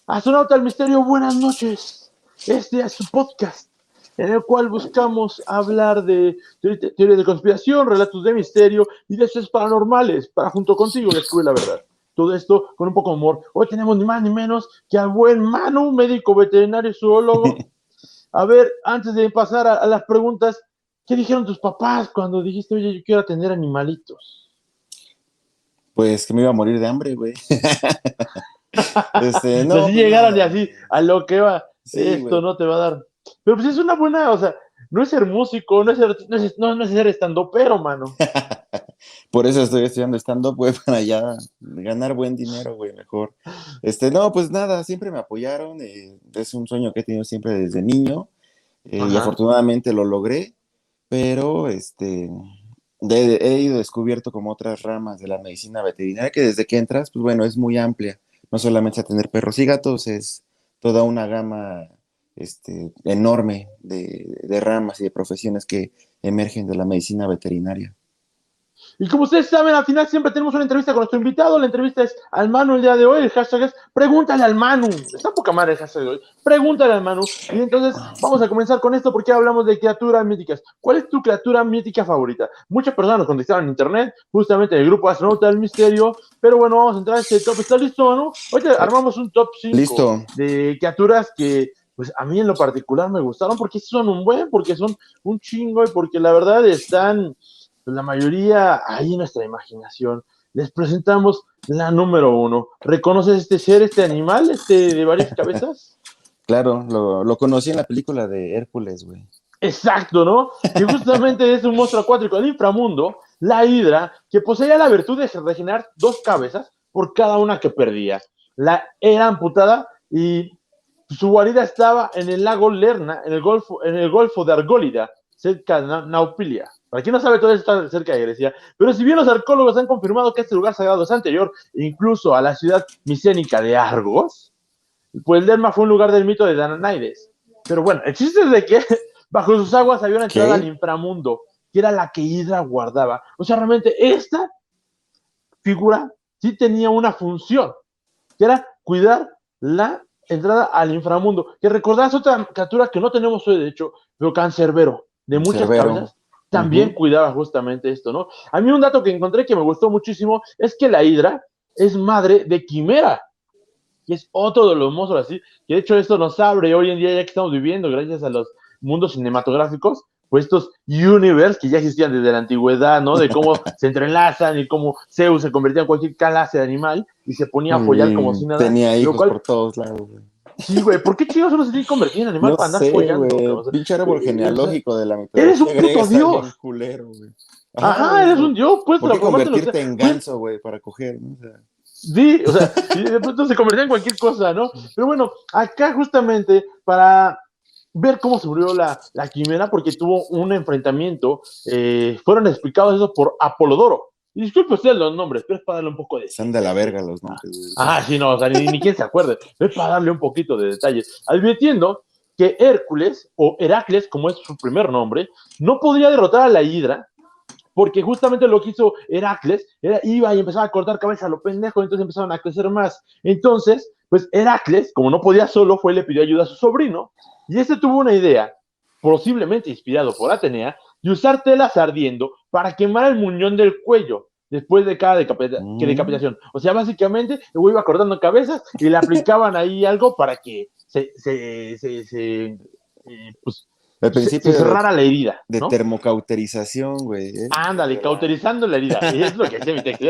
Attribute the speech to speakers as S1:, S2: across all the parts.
S1: Astronauta del Misterio, buenas noches. Este es su podcast en el cual buscamos hablar de teorías de conspiración, relatos de misterio y de hechos paranormales para junto contigo descubrir la verdad. Todo esto con un poco de humor. Hoy tenemos ni más ni menos que al buen Manu, médico veterinario zoólogo. A ver, antes de pasar a las preguntas, ¿qué dijeron tus papás cuando dijiste, oye, yo quiero atender animalitos?
S2: Pues que me iba a morir de hambre, güey.
S1: Así
S2: No, pues
S1: llegaron y
S2: nada,
S1: así,
S2: güey.
S1: a lo que va,
S2: Sí,
S1: esto
S2: güey.
S1: no te va a dar. Pero pues es una buena, o sea, no es ser músico, no es ser estandopero, mano.
S2: Por eso estoy estudiando stand-up, güey, para ya ganar buen dinero, güey, mejor. No, pues nada, siempre me apoyaron. Es un sueño que he tenido siempre desde niño, y
S1: Ajá.
S2: afortunadamente lo logré, pero he ido descubierto como otras ramas de la medicina veterinaria que desde que entras, pues bueno, es muy amplia. No solamente a tener perros y gatos, es toda una gama enorme de ramas y de profesiones que emergen de la medicina veterinaria.
S1: Y como ustedes saben, al final siempre tenemos una entrevista con nuestro invitado. La entrevista es al Manu el día de hoy. El hashtag es Pregúntale al Manu. Está poca madre el hashtag de hoy. Pregúntale al Manu. Y entonces vamos a comenzar con esto porque hablamos de criaturas míticas. ¿Cuál es tu criatura mítica favorita? Muchas personas nos contestaron en internet, justamente en el grupo Astronauta del Misterio. Pero bueno, vamos a entrar a este top. ¿Estás listo, Manu? Hoy armamos un top 5
S2: Listo,
S1: de criaturas que pues a mí en lo particular me gustaron porque son un buen, porque son un chingo y porque la verdad están pues la mayoría ahí en nuestra imaginación. Les presentamos la número 1. ¿Reconoces este ser, este animal, de varias cabezas?
S2: claro, lo conocí en la película de Hércules, güey.
S1: Exacto, ¿no? Que justamente es un monstruo acuático del inframundo, la hidra, que poseía la virtud de regenerar dos cabezas por cada una que perdía. La era amputada y su guarida estaba en el lago Lerna, en el golfo de Argólida, cerca de Naupilia. Para quien no sabe, todo esto está cerca de Grecia. Pero si bien los arqueólogos han confirmado que este lugar sagrado es anterior incluso a la ciudad micénica de Argos, pues Lerma fue un lugar del mito de Danaides. Pero bueno, el chiste es de que bajo sus aguas había una entrada al
S2: ¿Qué?
S1: inframundo, que era la que Hidra guardaba. O sea, realmente esta figura sí tenía una función, que era cuidar la entrada al inframundo. Que recordás otra criatura que no tenemos hoy, de hecho, pero Cancerbero, de muchas
S2: Cerbero.
S1: cabezas, también
S2: Ujú.
S1: cuidaba justamente esto, ¿no? A mí un dato que encontré que me gustó muchísimo es que la Hidra es madre de Quimera, que es otro de los monstruos así, que de hecho esto nos abre hoy en día ya que estamos viviendo gracias a los mundos cinematográficos, pues estos universe que ya existían desde la antigüedad, ¿no? De cómo se entrelazan y cómo Zeus se convertía en cualquier clase de animal y se ponía a follar como
S2: Y
S1: si nada,
S2: tenía
S1: lo
S2: hijos
S1: cual,
S2: por todos lados, güey.
S1: sí, güey, ¿por qué chicos uno se tiene que convertir en animal
S2: No
S1: para andar
S2: sé,
S1: follando,
S2: güey.
S1: cabrón?
S2: Pinche árbol
S1: O sea,
S2: genealógico de la
S1: eres
S2: mitología
S1: un
S2: griega
S1: puto
S2: está
S1: dios.
S2: bien culero, güey. Ajá,
S1: Ajá,
S2: güey.
S1: eres un dios, puedes
S2: ¿Por qué
S1: transformarte en lo que sea.
S2: convertirte en
S1: Puedes,
S2: ganso, güey, para coger, ¿no? O sea,
S1: sí, o sea, y de pronto se convertía en cualquier cosa, ¿no? Pero bueno, acá justamente para ver cómo se murió la quimera, porque tuvo un enfrentamiento, fueron explicados eso por Apolodoro. Y disculpe usted los nombres, pero es para darle un poco de
S2: están de
S1: ciencia
S2: la
S1: aquí.
S2: verga los
S1: Ah,
S2: nombres, güey.
S1: ajá, sí, no, o sea, ni quien se acuerde, es para darle un poquito de detalle, advirtiendo que Hércules, o Heracles, como es su primer nombre, no podría derrotar a la Hidra, porque justamente lo que hizo Heracles iba y empezaba a cortar cabeza a lo pendejo, entonces empezaron a crecer más. Entonces, pues Heracles, como no podía solo, fue y le pidió ayuda a su sobrino, y este tuvo una idea, posiblemente inspirado por Atenea, de usar telas ardiendo para quemar el muñón del cuello después de cada
S2: Mm.
S1: decapitación. O sea, básicamente, el güey iba cortando cabezas y le aplicaban ahí algo para que pues,
S2: El
S1: se
S2: principio
S1: cerrara la herida,
S2: de
S1: ¿no?
S2: termocauterización, güey.
S1: Ándale,
S2: De la...
S1: cauterizando la herida. Es lo que decía mi texto.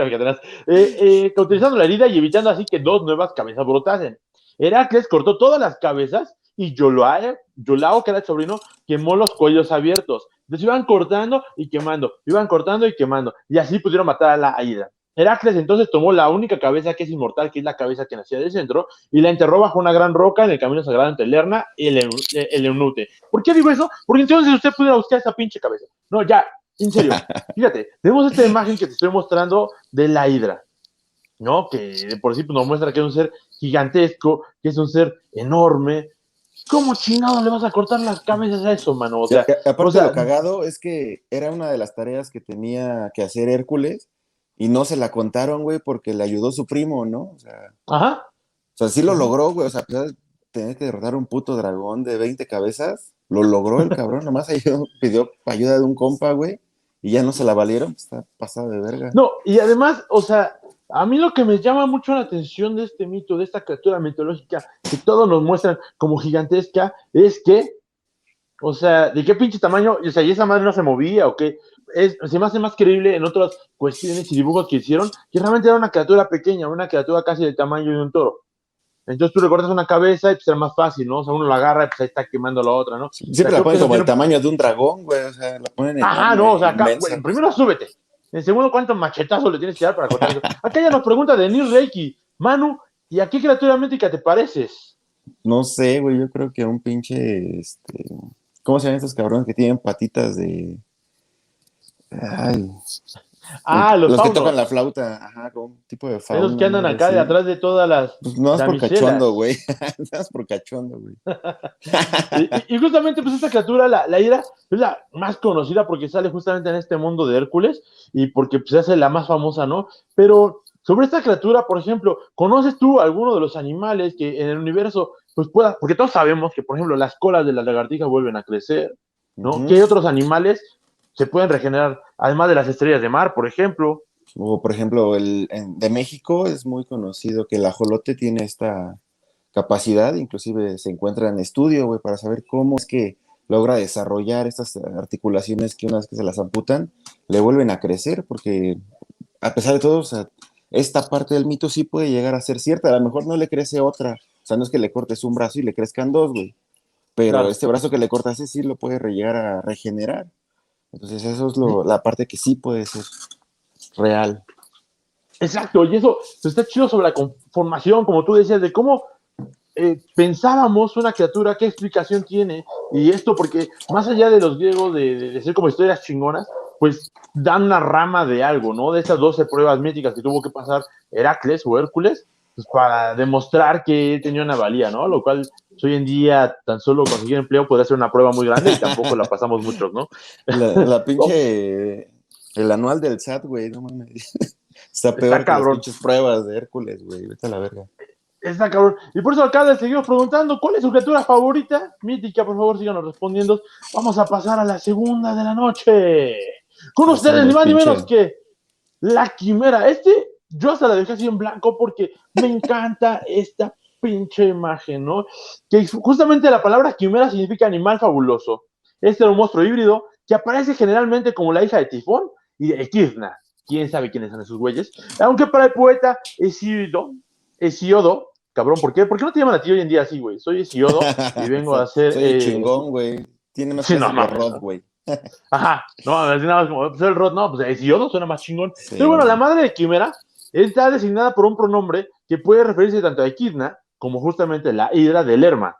S1: Cauterizando la herida y evitando así que dos nuevas cabezas brotasen. Heracles cortó todas las cabezas y Yolao, que era el sobrino, quemó los cuellos abiertos. Entonces iban cortando y quemando, iban cortando y quemando. Y así pudieron matar a la Aida. Heracles entonces tomó la única cabeza que es inmortal, que es la cabeza que nacía del centro, y la enterró bajo una gran roca en el camino sagrado entre Lerna y el Eunute. ¿Por qué digo eso? Porque entonces usted pudiera buscar esa pinche cabeza. No, ya, en serio, fíjate, tenemos esta imagen que te estoy mostrando de la hidra, ¿no? Que de por sí pues, nos muestra que es un ser gigantesco, que es un ser enorme. ¿Cómo chingado le vas a cortar las cabezas a eso, mano? O
S2: Aparte, lo
S1: sea,
S2: cagado es que era una de las tareas que tenía que hacer Hércules y no se la contaron, güey, porque le ayudó su primo, ¿no? O sea,
S1: ajá.
S2: sea, sí lo
S1: Ujú.
S2: logró, güey. O sea, a pesar de tener que derrotar un puto dragón de 20 cabezas, lo logró el cabrón. Nomás pidió ayuda de un compa, güey. Y ya no se la valieron. Está pasado de verga.
S1: No, y además, o sea, a mí lo que me llama mucho la atención de este mito, de esta criatura mitológica que todos nos muestran como gigantesca, es que, o sea, ¿de qué pinche tamaño? O sea, ¿y esa madre no se movía o qué? Se me hace más creíble en otras cuestiones y dibujos que hicieron que realmente era una criatura pequeña, una criatura casi del tamaño de un toro. Entonces tú recortas una cabeza y pues era más fácil, ¿no? O sea, uno la agarra y pues ahí está quemando la otra, ¿no? O sea,
S2: Siempre la
S1: creo que
S2: ponen
S1: eso
S2: como el
S1: tiene.
S2: tamaño de un dragón, güey. O sea, la ponen
S1: Ajá, no, o
S2: enorme,
S1: sea, acá,
S2: inmensa.
S1: güey, primero súbete. En segundo, ¿cuántos machetazos le tienes que dar para cortar eso? Acá ya nos pregunta Denis Reiki, Manu, ¿y a qué criatura mítica te pareces?
S2: No sé, güey. Yo creo que un pinche, ¿cómo se llaman estos cabrones que tienen patitas de... Ay,
S1: Ah, los
S2: los que tocan la
S1: faunos.
S2: flauta, ajá, como un tipo de
S1: Esos
S2: fauna,
S1: que andan
S2: madre
S1: acá de
S2: así.
S1: atrás de todas las
S2: Pues no es por cachondo, güey.
S1: damiselas.
S2: No es por cachondo, güey.
S1: Y justamente, pues esta criatura, la Hidra, es la más conocida porque sale justamente en este mundo de Hércules y porque pues, se hace la más famosa, ¿no? Pero sobre esta criatura, por ejemplo, ¿conoces tú alguno de los animales que en el universo, pues pueda, porque todos sabemos que, por ejemplo, las colas de las lagartijas vuelven a crecer, ¿no?
S2: Ujú.
S1: ¿Qué otros animales se pueden regenerar? Además de las estrellas de mar, por ejemplo.
S2: O por ejemplo, de México es muy conocido que el ajolote tiene esta capacidad, inclusive se encuentra en estudio, güey, para saber cómo es que logra desarrollar estas articulaciones que una vez que se las amputan, le vuelven a crecer, porque a pesar de todo, o sea, esta parte del mito sí puede llegar a ser cierta, a lo mejor no le crece otra, o sea, no es que le cortes un brazo y le crezcan dos, güey, pero
S1: Claro.
S2: este brazo que le cortas sí lo puede llegar a regenerar, entonces eso es la parte que sí puede ser real.
S1: Exacto, y eso pues, está chido sobre la conformación, como tú decías, de cómo pensábamos una criatura, qué explicación tiene, y esto porque más allá de los griegos de ser como historias chingonas, pues dan una rama de algo, ¿no? De esas 12 pruebas míticas que tuvo que pasar Heracles o Hércules, pues para demostrar que tenía una valía, ¿no? Lo cual pues, hoy en día tan solo conseguir empleo podría ser una prueba muy grande y tampoco la pasamos muchos, ¿no?
S2: La
S1: Oh,
S2: pinche, el anual del SAT, güey, no mames. Está
S1: está
S2: peor que las
S1: cabrón.
S2: pinches pruebas de Hércules, güey, vete a la verga.
S1: Está cabrón. Y por eso acá les seguimos preguntando cuál es su criatura favorita. Mítica, por favor, síganos respondiendo. Vamos a pasar a la segunda de la noche. Con ustedes, ni
S2: Pasamos,
S1: más ni menos
S2: pinche.
S1: que la quimera. Yo hasta la dejé así en blanco porque me encanta esta pinche imagen, ¿no? Que justamente la palabra quimera significa animal fabuloso. Este era un monstruo híbrido que aparece generalmente como la hija de Tifón y de Equidna. Quién sabe quiénes son esos güeyes. Aunque para el poeta Hesiodo, cabrón, ¿por qué? ¿Por qué no te llaman a ti hoy en día así, güey? Soy Hesiodo y vengo a hacer.
S2: Soy chingón, güey. Tiene más
S1: Sí, no
S2: clase que
S1: mames,
S2: Rod,
S1: ¿no?
S2: güey.
S1: Ajá, no, así nada más como, pues el Rod, no, pues Hesiodo suena más chingón. Pero
S2: Sí,
S1: bueno, la
S2: güey.
S1: madre de Quimera está designada por un pronombre que puede referirse tanto a Equidna como justamente la hidra de Lerma.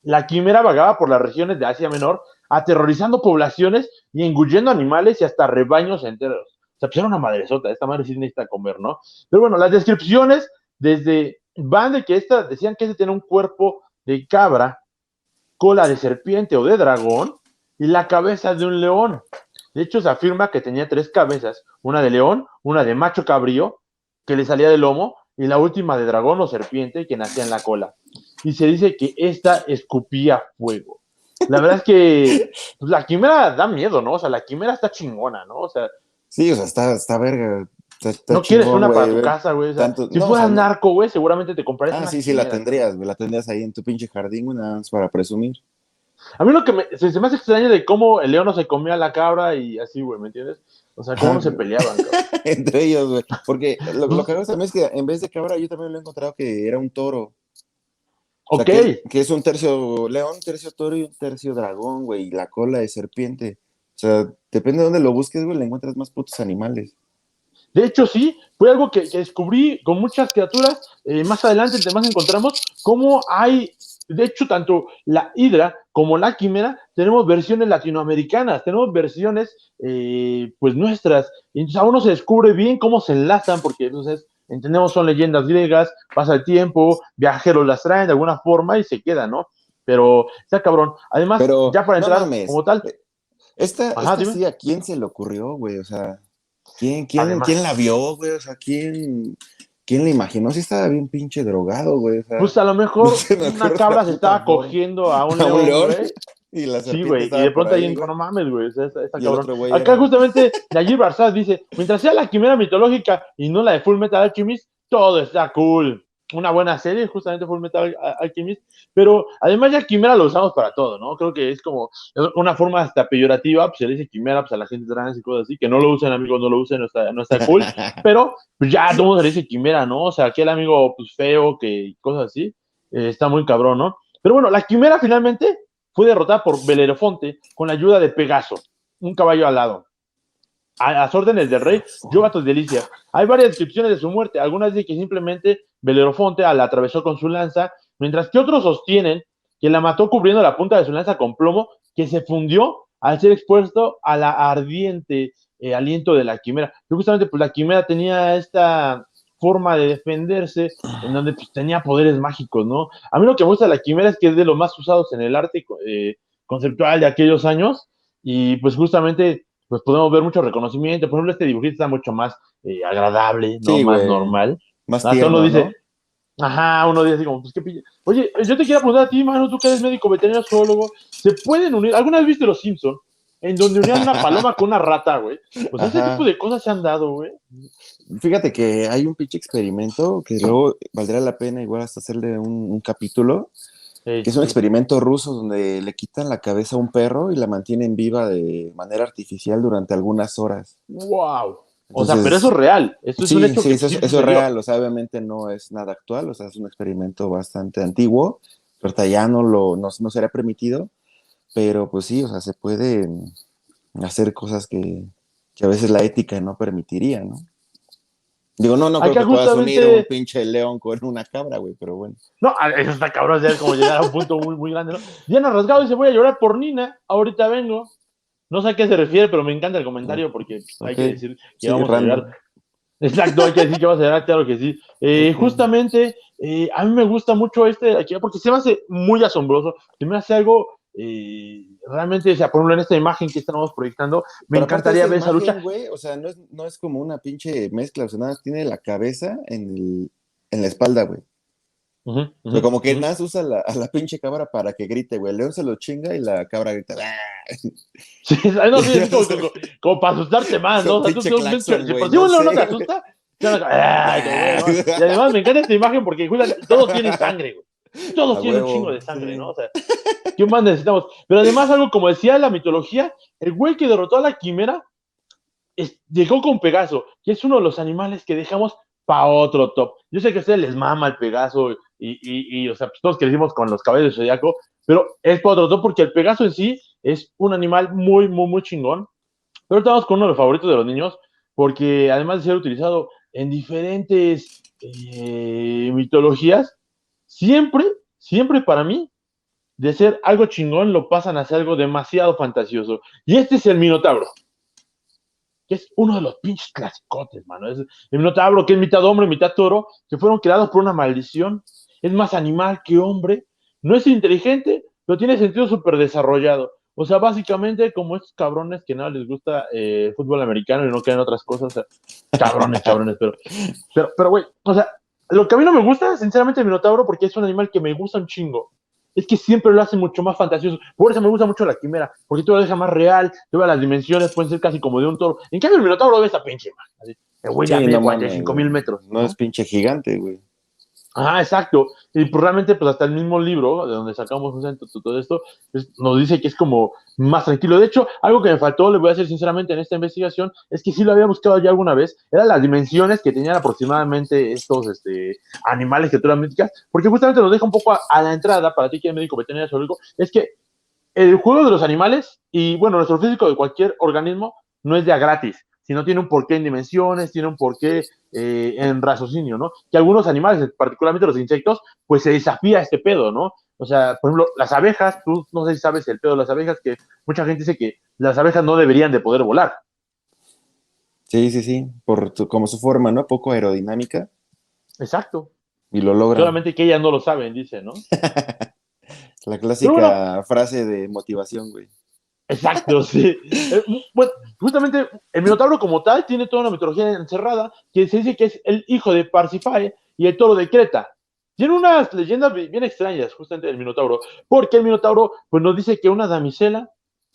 S1: La quimera vagaba por las regiones de Asia Menor, aterrorizando poblaciones y engullendo animales y hasta rebaños enteros. O sea, pues era una madresota, esta madre sí necesita comer, ¿no? Pero bueno, las descripciones desde van de que esta decían que este tiene un cuerpo de cabra, cola de serpiente o de dragón y la cabeza de un león. De hecho, se afirma que tenía tres cabezas, una de león, una de macho cabrío, que le salía del lomo, y la última de dragón o serpiente que nacía en la cola. Y se dice que esta escupía fuego. La verdad es que pues, la quimera da miedo, ¿no? O sea, la quimera está chingona, ¿no? O sea,
S2: Sí, o sea, está verga. Está
S1: no quieres
S2: chingón,
S1: una para
S2: güey.
S1: tu
S2: Ver
S1: casa, güey. O sea,
S2: tanto.
S1: si
S2: No, o sea,
S1: fueras
S2: no.
S1: narco, güey, seguramente te comprarías
S2: Ah,
S1: una
S2: sí, la
S1: quimera, cabrón.
S2: tendrías, güey. La tendrías ahí en tu pinche jardín, güey, nada más para presumir.
S1: A mí lo que se me hace extraño de cómo el león no se comía a la cabra y así, güey, ¿me entiendes? O sea, cómo
S2: Ajá,
S1: no se peleaban, cabrón.
S2: entre ellos, güey. Porque lo
S1: Pues,
S2: que hago también es que en vez de cabra, yo también lo he encontrado que era un toro. O sea,
S1: ok,
S2: que es un tercio león, tercio toro y un tercio dragón, güey, y la cola de serpiente. O sea, depende de dónde lo busques, güey, le encuentras más putos animales.
S1: de hecho, sí, fue algo que descubrí con muchas criaturas. Más adelante, entre más encontramos, cómo hay, de hecho, tanto la hidra como la quimera, tenemos versiones latinoamericanas, tenemos versiones, pues, nuestras. Y entonces aún no se descubre bien cómo se enlazan, porque entonces entendemos son leyendas griegas, pasa el tiempo, viajeros las traen de alguna forma y se quedan, ¿no? Pero está cabrón. Además,
S2: Pero,
S1: ya para
S2: no
S1: entrar
S2: mames,
S1: como tal, ajá,
S2: esta
S1: dime.
S2: sí, ¿a quién se le ocurrió, güey? O sea, ¿quién
S1: Además.
S2: la vio, güey? O sea, ¿quién le imaginó? Si estaba bien pinche drogado, güey. O sea,
S1: Pues a lo
S2: no
S1: mejor
S2: se me
S1: una
S2: ocurre
S1: cabra
S2: la
S1: se
S2: puta
S1: estaba
S2: forma.
S1: cogiendo a un
S2: A un
S1: león,
S2: león
S1: güey.
S2: y la
S1: Sí,
S2: serpiente
S1: güey, y de
S2: estaba por
S1: pronto
S2: ahí,
S1: alguien dijo,
S2: güey.
S1: no mames, güey, está
S2: Y el
S1: cabrón.
S2: otro güey
S1: Acá
S2: era.
S1: justamente Nayib Barzaz dice, mientras sea la quimera mitológica y no la de Full Metal Alchemist, todo está cool. Una buena serie, justamente Full Metal Alchemist, pero además ya quimera lo usamos para todo, ¿no? Creo que es como una forma hasta peyorativa, pues se le dice quimera pues, a la gente trans y cosas así, que no lo usen, amigos, no lo usen, no está cool, pero pues ya todo el mundo se le dice quimera, ¿no? O sea, aquel amigo pues feo, que cosas así, está muy cabrón, ¿no? Pero bueno, la quimera finalmente fue derrotada por Belerofonte con la ayuda de Pegaso, un caballo alado. A las órdenes del rey, Yogatos Delicia. Hay varias descripciones de su muerte. Algunas dicen que simplemente Belerofonte la atravesó con su lanza, mientras que otros sostienen que la mató cubriendo la punta de su lanza con plomo, que se fundió al ser expuesto a la ardiente aliento de la quimera. Y justamente, pues la quimera tenía esta forma de defenderse en donde pues, tenía poderes mágicos, ¿no? A mí lo que me gusta de la quimera es que es de los más usados en el arte conceptual de aquellos años y pues justamente pues podemos ver mucho reconocimiento. Por ejemplo, este dibujito está mucho más agradable, ¿no?
S2: Sí,
S1: Más
S2: güey.
S1: normal.
S2: Más
S1: Hasta uno
S2: tierno,
S1: dice,
S2: ¿no?
S1: ajá, uno dice así como, pues qué pilla. Oye, yo te quiero preguntar a ti, mano, tú que eres médico veterinario zoólogo, ¿se pueden unir? ¿Alguna vez viste Los Simpson? En donde unían una paloma con una rata, güey. O sea, ese tipo
S2: Ajá.
S1: de cosas se han dado, güey.
S2: Fíjate que hay un pinche experimento que luego valdría la pena igual hasta hacerle un capítulo, que es un
S1: Sí.
S2: experimento ruso donde le quitan la cabeza a un perro y la mantienen viva de manera artificial durante algunas horas.
S1: Wow. O sea, pero eso es
S2: Entonces,
S1: real. Esto es un
S2: sí,
S1: hecho
S2: sí,
S1: que
S2: eso
S1: sí
S2: es
S1: sucedió.
S2: real, o sea, obviamente no es nada actual, o sea, es un experimento bastante antiguo, ahorita ya no será permitido, pero pues sí, o sea, se puede hacer cosas que a veces la ética no permitiría, ¿no? Digo, no creo
S1: Acá
S2: que puedas unir un
S1: justamente
S2: pinche león con una cabra, güey, pero bueno.
S1: no, eso está cabrón, ya es como llegar a un punto muy, muy grande, ¿no? Diana Rasgado dice, voy a llorar por Nina, ahorita vengo. No sé a qué se refiere, pero me encanta el comentario porque hay
S2: Ok,
S1: que decir que
S2: sí,
S1: vamos a llegar.
S2: random.
S1: Exacto, hay que decir que vamos a llegar, claro que sí.
S2: Ok.
S1: Justamente, a mí me gusta mucho este de aquí, porque se me hace muy asombroso, se me hace algo realmente, o sea, por ejemplo, en esta imagen que estamos proyectando, me
S2: Pero aparte de
S1: encantaría
S2: esa
S1: ver esa lucha.
S2: imagen, güey, o sea, no es como una pinche mezcla, o sea, nada, más tiene la cabeza en la espalda, güey.
S1: Uh -huh,
S2: O sea,
S1: uh
S2: como que
S1: -huh.
S2: Nas usa a la pinche cabra para que grite, güey. El león se lo chinga y la cabra grita. ¡Ah!
S1: Sí, no, sí, es como para asustarte más, ¿no?
S2: Con
S1: O sea,
S2: pinche claxon,
S1: si
S2: güey,
S1: por si
S2: no
S1: un león no
S2: sé,
S1: te
S2: güey.
S1: asusta, ay, güey, ¿no? Y además me encanta esta imagen porque todos tienen sangre, güey. Todos
S2: A
S1: tienen un chingo
S2: huevo,
S1: de sangre, ¿no?
S2: sí.
S1: O sea, ¿qué más necesitamos? Pero además, algo como decía la mitología, el güey que derrotó a la quimera llegó con Pegaso, que es uno de los animales que dejamos para otro top. Yo sé que a ustedes les mama el Pegaso o sea, pues todos crecimos con los caballos de Zodiaco, pero es para otro top porque el Pegaso en sí es un animal muy, muy, muy chingón. Pero estamos con uno de los favoritos de los niños, porque además de ser utilizado en diferentes mitologías, siempre, siempre para mí, de ser algo chingón, lo pasan a ser algo demasiado fantasioso. Y este es el Minotauro, que es uno de los pinches clasicotes, mano. Es el Minotauro, que es mitad hombre, mitad toro, que fueron creados por una maldición. Es más animal que hombre. No es inteligente, pero tiene sentido súper desarrollado. O sea, básicamente, como estos cabrones que nada les gusta el fútbol americano y no creen otras cosas, o sea, cabrones, cabrones, güey, o sea, lo que a mí no me gusta, sinceramente, el Minotauro, porque es un animal que me gusta un chingo, es que siempre lo hace mucho más fantasioso. Por eso me gusta mucho la quimera, porque tú lo dejas más real, tú ves las dimensiones, pueden ser casi como de un toro. En cambio, el Minotauro ves a pinche man, así, el güey ya
S2: Sí,
S1: mide
S2: no mames,
S1: 45
S2: güey.
S1: mil metros,
S2: No es
S1: ¿no?
S2: pinche gigante, güey.
S1: Ajá, exacto. Y pues realmente, pues hasta el mismo libro, de donde sacamos todo esto, pues, nos dice que es como más tranquilo. De hecho, algo que me faltó, le voy a decir sinceramente en esta investigación, es que sí lo había buscado ya alguna vez, eran las dimensiones que tenían aproximadamente estos animales, criaturas míticas, porque justamente nos deja un poco a la entrada, para ti que eres médico veterinario zoológico, es que el juego de los animales y, bueno, nuestro físico de cualquier organismo no es ya gratis, sino tiene un porqué en dimensiones, tiene un porqué en raciocinio, ¿no? Que algunos animales, particularmente los insectos, pues se desafía este pedo, ¿no? O sea, por ejemplo, las abejas, tú no sé si sabes el pedo de las abejas, que mucha gente dice que las abejas no deberían de poder volar.
S2: Sí, sí, sí. Como su forma, ¿no? Poco aerodinámica.
S1: Exacto.
S2: Y lo logran.
S1: Solamente que ellas no lo saben, dice, ¿no?
S2: La
S1: Pero bueno,
S2: clásica frase de motivación, güey.
S1: Exacto, sí. Bueno, justamente el Minotauro como tal tiene toda una mitología encerrada que se dice que es el hijo de Parsifae y el toro de Creta. Tiene unas leyendas bien extrañas, justamente el Minotauro, porque el Minotauro pues, nos dice que una damisela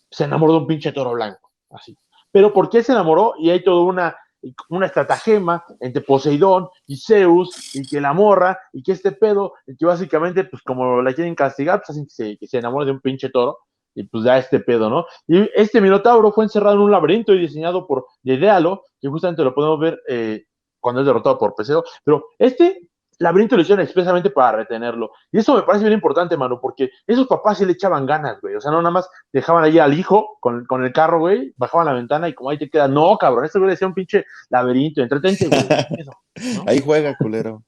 S1: se enamoró de un pinche toro blanco, así. Pero ¿por qué se enamoró? Y hay toda una estratagema entre Poseidón y Zeus, y que la morra, y que este pedo, y que básicamente, pues como la quieren castigar, pues hacen que se enamore de un pinche toro, y pues da este pedo, ¿no? Y este Minotauro fue encerrado en un laberinto y diseñado por Dedéalo, que justamente lo podemos ver cuando es derrotado por Perseo, pero este laberinto lo hicieron expresamente para retenerlo. Y eso me parece bien importante, mano, porque esos papás sí le echaban ganas, güey. O sea, no nada más dejaban ahí al hijo con el carro, güey, bajaban la ventana y como ahí te queda. No, cabrón, este güey decía un pinche laberinto, entretente, güey. Eso, ¿no?
S2: Ahí juega, culero.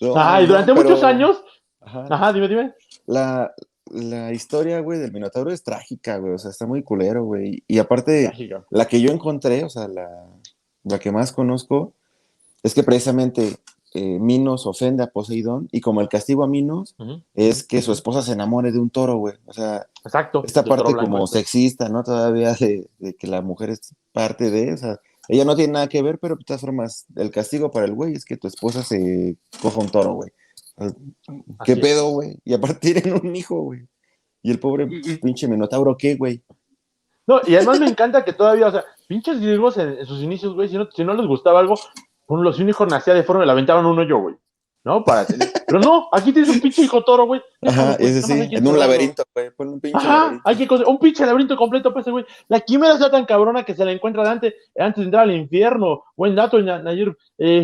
S2: No
S1: Ajá, y
S2: mames, no,
S1: durante muchos
S2: pero.
S1: años,
S2: Ajá.
S1: ajá, dime.
S2: La, la historia, güey, del Minotauro es trágica, güey. O sea, está muy culero, güey. Y aparte,
S1: Trágica.
S2: la que yo encontré, o sea, la que más conozco, es que precisamente Minos ofende a Poseidón y como el castigo a Minos
S1: Uh-huh,
S2: es que su
S1: uh-huh.
S2: esposa se enamore de un toro, güey. O sea,
S1: Exacto,
S2: esta
S1: del toro
S2: parte
S1: blanco
S2: como
S1: este.
S2: sexista, ¿no? Todavía de que la mujer es parte de, o sea, ella no tiene nada que ver, pero de todas formas, el castigo para el güey es que tu esposa se coja un toro, güey. ¿Qué
S1: Así es.
S2: pedo, güey? Y aparte tienen un hijo, güey. Y el pobre
S1: Y,
S2: pinche Minotauro, ¿qué, güey?
S1: no, y además me encanta que todavía, o sea, pinches griegos en sus inicios, güey, si no les gustaba algo, si un hijo nacía deforme, le aventaban un hoyo, güey, ¿no? Para tener. Pero no, aquí tienes un pinche hijo toro, güey,
S2: Ajá,
S1: déjalo, pues,
S2: ese
S1: nada más hay
S2: sí,
S1: que
S2: en un
S1: encerrarlo.
S2: laberinto, güey. Ponle un pinche
S1: Ajá, hay
S2: laberinto.
S1: que un pinche laberinto completo para ese güey. La quimera está tan cabrona que se la encuentra antes de entrar al infierno. Buen dato, Nayir.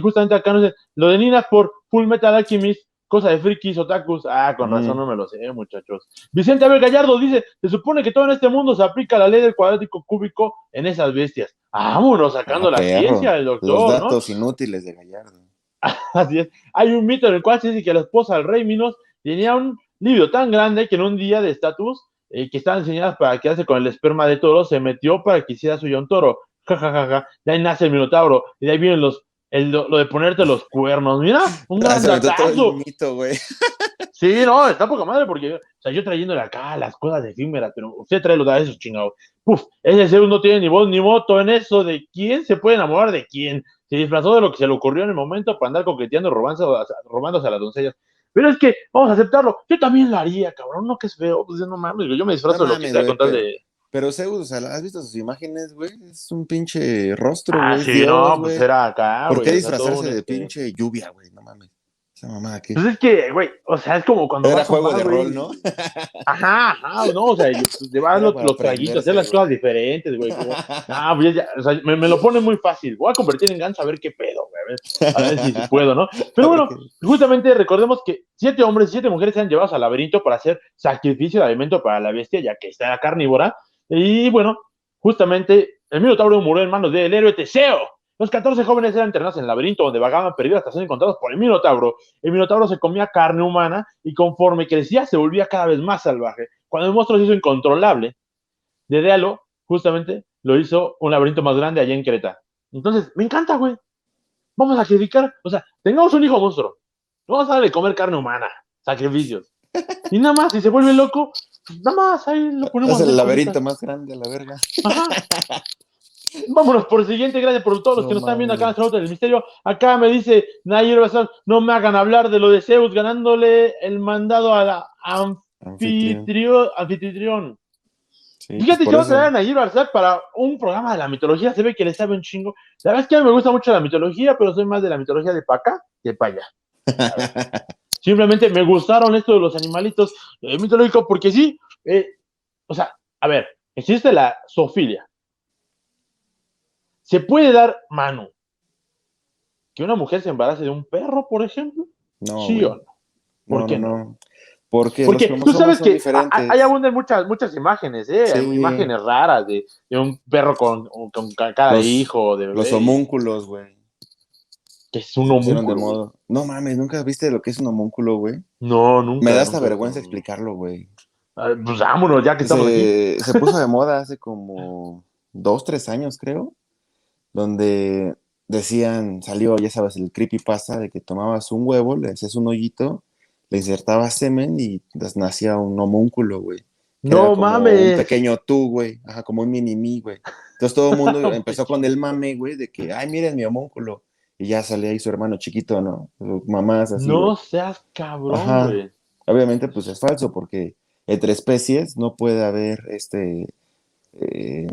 S1: Justamente acá no sé. Lo de Nina por Full Metal Alchemist, cosa de frikis, otakus. Ah, con razón
S2: Mm,
S1: no me lo sé, muchachos. Vicente Abel Gallardo dice: se supone que todo en este mundo se aplica la ley del cuadrático cúbico en esas bestias. Vámonos, sacando la
S2: perro.
S1: ciencia, el
S2: Los
S1: doctor, ¿no?
S2: datos inútiles de Gallardo.
S1: Así es. Hay un mito en el cual se dice que la esposa del rey Minos tenía un libido tan grande que en un día de estatus, que estaban enseñadas para quedarse con el esperma de toro, se metió para que hiciera suyo un toro. Ja, ja, ja, ja. De ahí nace el Minotauro. Y de ahí vienen lo de ponerte los cuernos. Mira, un
S2: Ah,
S1: gran
S2: se aventó todo el
S1: datazo.
S2: mito, güey.
S1: Sí, no, está poca madre porque, o sea, yo trayéndole acá las cosas efímeras, pero usted trae los de esos chingados. Puf, ese Zeus no tiene ni voz ni voto en eso de quién se puede enamorar de quién. Se disfrazó de lo que se le ocurrió en el momento para andar coqueteando, robándose a las doncellas. Pero es que, vamos a aceptarlo, yo también lo haría, cabrón, no que es feo, pues no mames, yo me
S2: No
S1: disfrazo de lo que
S2: mames,
S1: sea
S2: güey,
S1: con tal de.
S2: pero Zeus, o sea, ¿has visto sus imágenes, güey? Es un pinche rostro,
S1: Ah,
S2: güey, es
S1: sí,
S2: Dios,
S1: no, pues
S2: güey.
S1: era acá,
S2: ¿Por
S1: güey,
S2: qué
S1: o sea, todo
S2: disfrazarse
S1: un
S2: de pinche lluvia, güey? No mames. Esa mamada, ¿qué?
S1: Pues es que, güey, o sea, es como cuando
S2: Era
S1: vas a un
S2: juego
S1: bar,
S2: de rol,
S1: güey.
S2: ¿no?
S1: Ajá, ajá, no, o sea, pues, llevar
S2: Era para
S1: los traguitos, hacer
S2: aprenderse,
S1: las cosas
S2: güey.
S1: diferentes, güey, como, pues ya, o sea, me lo pone muy fácil, voy a convertir en Gans a ver qué pedo, güey, a ver si puedo, ¿no?
S2: A
S1: Pero
S2: ver
S1: bueno,
S2: qué.
S1: justamente recordemos que 7 hombres y 7 mujeres se han llevado al laberinto para hacer sacrificio de alimento para la bestia, ya que está carnívora, y bueno, justamente el Minotauro murió en manos del héroe Teseo. Los 14 jóvenes eran entrenados en el laberinto donde vagaban perdidos hasta ser encontrados por el Minotauro. El Minotauro se comía carne humana y conforme crecía se volvía cada vez más salvaje. Cuando el monstruo se hizo incontrolable, Dedéalo justamente lo hizo un laberinto más grande allá en Creta. Entonces, me encanta, güey. Vamos a sacrificar, o sea, tengamos un hijo monstruo. No vamos a darle comer carne humana, sacrificios. Y nada más, si se vuelve loco, pues nada más ahí lo ponemos
S2: Es
S1: a hacer
S2: el
S1: cositas.
S2: laberinto más grande a la verga.
S1: Ajá. Vámonos por el siguiente, gracias por todos los
S2: No
S1: que nos están viendo acá en
S2: mames.
S1: Astronautas del Misterio. Acá me dice Nayir Bazán, no me hagan hablar de lo de Zeus ganándole el mandado a la
S2: Anfitrión.
S1: anfitrión.
S2: Sí, pues
S1: Fíjate que
S2: por
S1: va a traer a
S2: eso.
S1: Nayir Barzak para un programa de la mitología. Se ve que le sabe un chingo. La verdad es que a mí me gusta mucho la mitología, pero soy más de la mitología de para acá que para allá. La verdad. Simplemente me gustaron esto de los animalitos mitológicos porque sí, o sea, a ver, existe la zoofilia. Se puede dar mano que una mujer se embarace de un perro, por ejemplo.
S2: No,
S1: ¿Sí o
S2: güey.
S1: no? ¿Por
S2: No, no,
S1: qué no?
S2: no. Porque los
S1: Porque tú
S2: cromosomas
S1: sabes
S2: son
S1: que hay
S2: diferentes.
S1: abundan muchas imágenes, ¿eh?
S2: Sí.
S1: Imágenes raras de un perro con cara de
S2: Los,
S1: hijo, de
S2: los
S1: bebé,
S2: homúnculos, güey.
S1: que es un
S2: Se pusieron de
S1: homúnculo, güey.
S2: moda. No mames, ¿nunca viste lo que es un homúnculo, güey?
S1: No,
S2: Me da
S1: nunca,
S2: hasta
S1: nunca.
S2: vergüenza explicarlo, güey.
S1: Pues vámonos, ya que estamos aquí.
S2: Se puso de moda hace como 2, 3 años, creo, donde decían, salió, ya sabes, el creepypasta de que tomabas un huevo, le hacías un hoyito, le insertabas semen y nacía un homúnculo, güey. que era
S1: No
S2: como un
S1: mames.
S2: pequeño tú, güey, ajá, como un mini mí, güey. Entonces todo el mundo empezó con el mame, güey, de que, ay, miren mi homúnculo. Y ya salía ahí su hermano chiquito, ¿no? Sus mamás así, güey.
S1: No seas cabrón,
S2: Ajá.
S1: güey.
S2: Obviamente, pues es falso, porque entre especies no puede haber eh,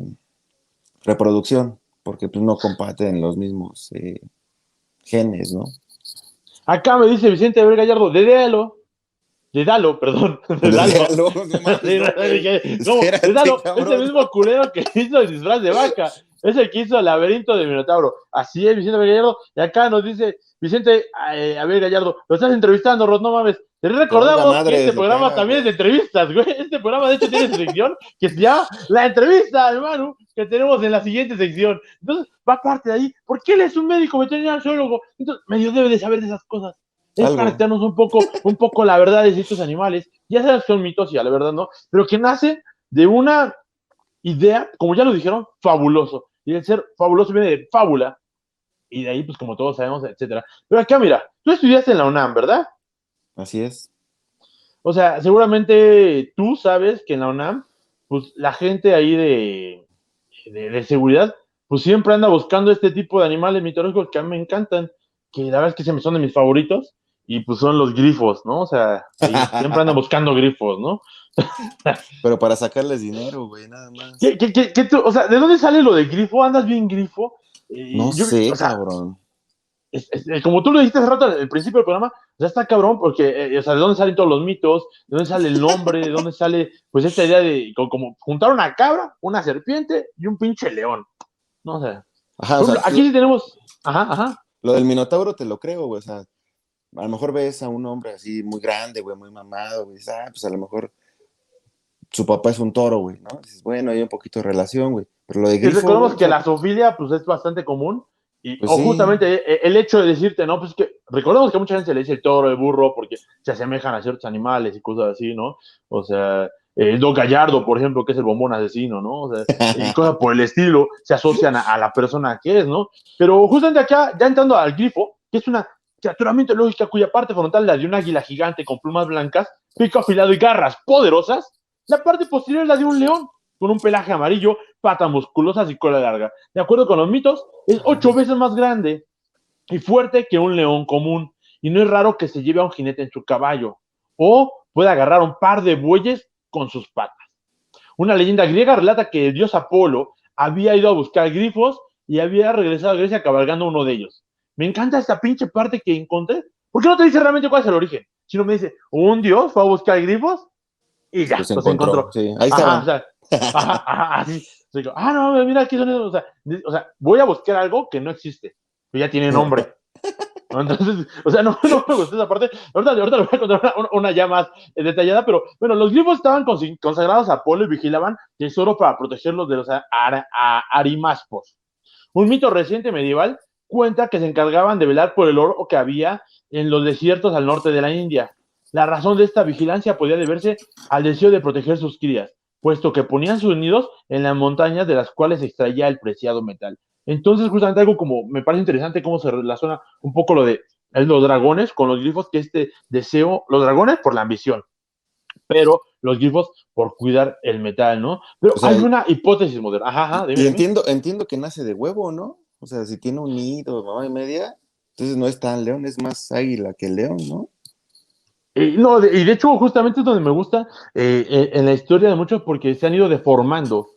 S2: reproducción, porque pues no comparten los mismos genes, ¿no?
S1: Acá me dice Vicente Abel Gallardo, Dédalo, perdón, Dédalo.
S2: Déjalo, no mames,
S1: Sí,
S2: no, güey.
S1: dije, ¿cómo?
S2: Espérate,
S1: Dédalo, ese
S2: cabrón.
S1: mismo culero que hizo el disfraz de vaca, es el que hizo el laberinto de Minotauro. Así es, Vicente Abel Gallardo. Y acá nos dice Vicente Abel Gallardo, lo estás entrevistando, Rod, no mames. Te
S2: Te valga
S1: recordamos que este
S2: madres lo que
S1: programa
S2: hagas,
S1: también es de
S2: güey.
S1: entrevistas, güey. Este programa, de hecho, tiene su sección que se llama La Entrevista, hermano, que tenemos en la siguiente sección. Entonces, va parte de ahí. ¿Por qué él es un médico veterinario zoólogo? Entonces, medio debe de saber de esas cosas. Es para
S2: Algo.
S1: quitarnos un poco la verdad de estos animales. Ya sabes que son mitos y a la verdad no, pero que nace de una idea, como ya lo dijeron, fabuloso. Y el ser fabuloso viene de fábula, y de ahí, pues como todos sabemos, etcétera. Pero acá, mira, tú estudiaste en la UNAM, ¿verdad?
S2: Así es.
S1: O sea, seguramente tú sabes que en la UNAM, pues la gente ahí de seguridad, pues siempre anda buscando este tipo de animales mitológicos que a mí me encantan, que la verdad es que se me son de mis favoritos, y pues son los grifos, ¿no? O sea, ahí siempre andan buscando grifos, ¿no?
S2: Pero para sacarles dinero, güey, nada más.
S1: O sea, ¿de dónde sale lo de grifo? ¿Andas bien grifo?
S2: No sé,
S1: O sea,
S2: cabrón.
S1: como tú lo dijiste hace rato al principio del programa, ya está cabrón, porque, o sea, ¿de dónde salen todos los mitos? ¿De dónde sale el nombre? ¿De dónde sale, pues, esta idea de como juntar una cabra, una serpiente y un pinche león? No sé.
S2: Ajá, o
S1: Por
S2: sea,
S1: ejemplo, aquí sí tenemos, ajá, ajá.
S2: lo del Minotauro te lo creo, güey. O sea, a lo mejor ves a un hombre así muy grande, güey, muy mamado, güey. Dices, ah, pues a lo mejor su papá es un toro, güey, ¿no? Dices, bueno, hay un poquito de relación, güey. Pero lo de
S1: Y
S2: grifo,
S1: recordemos
S2: güey, o
S1: que
S2: sea,
S1: la zoofilia, pues, es bastante común.
S2: pues
S1: O
S2: sí.
S1: justamente el hecho de decirte, ¿no? Pues que recordemos que mucha gente se le dice el toro, el burro, porque se asemejan a ciertos animales y cosas así, ¿no? O sea, el Don Gallardo, por ejemplo, que es el bombón asesino, ¿no? O sea, y cosas por el estilo, se asocian a la persona que es, ¿no? Pero justamente acá, ya entrando al grifo, que es una criatura mitológica cuya parte frontal, la de un águila gigante con plumas blancas, pico afilado y garras poderosas, la parte posterior es la de un león, con un pelaje amarillo, patas musculosas y cola larga. De acuerdo con los mitos, es 8 veces más grande y fuerte que un león común, y no es raro que se lleve a un jinete en su caballo, o pueda agarrar un par de bueyes con sus patas. Una leyenda griega relata que el dios Apolo había ido a buscar grifos y había regresado a Grecia cabalgando uno de ellos. Me encanta esta pinche parte que encontré. ¿Por qué no te dice realmente cuál es el origen? Sino me dice, un dios fue a buscar grifos y
S2: Y
S1: ya,
S2: los
S1: los
S2: encontró,
S1: encontró.
S2: sí. Ahí
S1: Ajá, o
S2: estaban.
S1: sea, ajá, así. Digo, no, mira, aquí son esos. O sea, voy a buscar algo que no existe, que ya tiene nombre. ¿No? Entonces, o sea, no me gustó esa parte. Ahorita le voy a contar una ya más detallada, pero bueno, los grifos estaban consagrados a Apolo y vigilaban tesoro para protegerlos de los arimaspos. Un mito reciente medieval cuenta que se encargaban de velar por el oro que había en los desiertos al norte de la India. La razón de esta vigilancia podía deberse al deseo de proteger sus crías, puesto que ponían sus nidos en las montañas de las cuales se extraía el preciado metal. Entonces, justamente algo como me parece interesante cómo se relaciona un poco lo de los dragones con los grifos, que este deseo, los dragones por la ambición, pero los grifos por cuidar el metal, ¿no? Pero
S2: O sea,
S1: hay una hipótesis moderna.
S2: y
S1: Dime.
S2: entiendo que nace de huevo, ¿no? O sea, si tiene un nido, mamá y media, entonces no es tan león, es más águila que león, ¿no?
S1: No, y de hecho, justamente es donde me gusta en la historia de muchos porque se han ido deformando,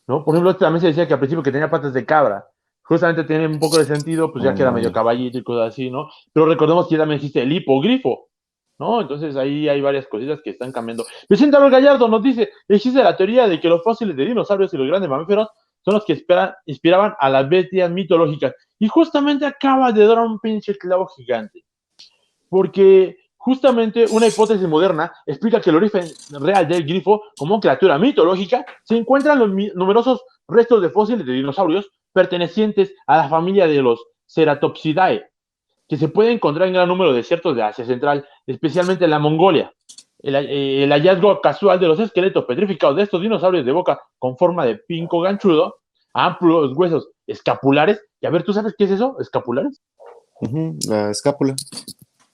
S1: ¿no? Por ejemplo, este también se decía que al principio que tenía patas de cabra. Justamente tiene un poco de sentido, pues ya que era medio
S2: Mm,
S1: caballito y cosas así, ¿no? Pero recordemos que ya también existe el hipogrifo, ¿no? Entonces ahí hay varias cositas que están cambiando. Vicente Abel Gallardo nos dice, existe la teoría de que los fósiles de dinosaurios y los grandes mamíferos son los que inspiraban a las bestias mitológicas. Y justamente acaba de dar un pinche clavo gigante porque justamente una hipótesis moderna explica que el origen real del grifo, como criatura mitológica, se encuentra en los numerosos restos de fósiles de dinosaurios pertenecientes a la familia de los Ceratopsidae, que se puede encontrar en gran número de desiertos de Asia Central, especialmente en la Mongolia. El hallazgo casual de los esqueletos petrificados de estos dinosaurios de boca con forma de pinco ganchudo, amplios huesos escapulares. Y a ver, ¿tú sabes qué es eso? ¿Escapulares?
S2: ujú, la escápula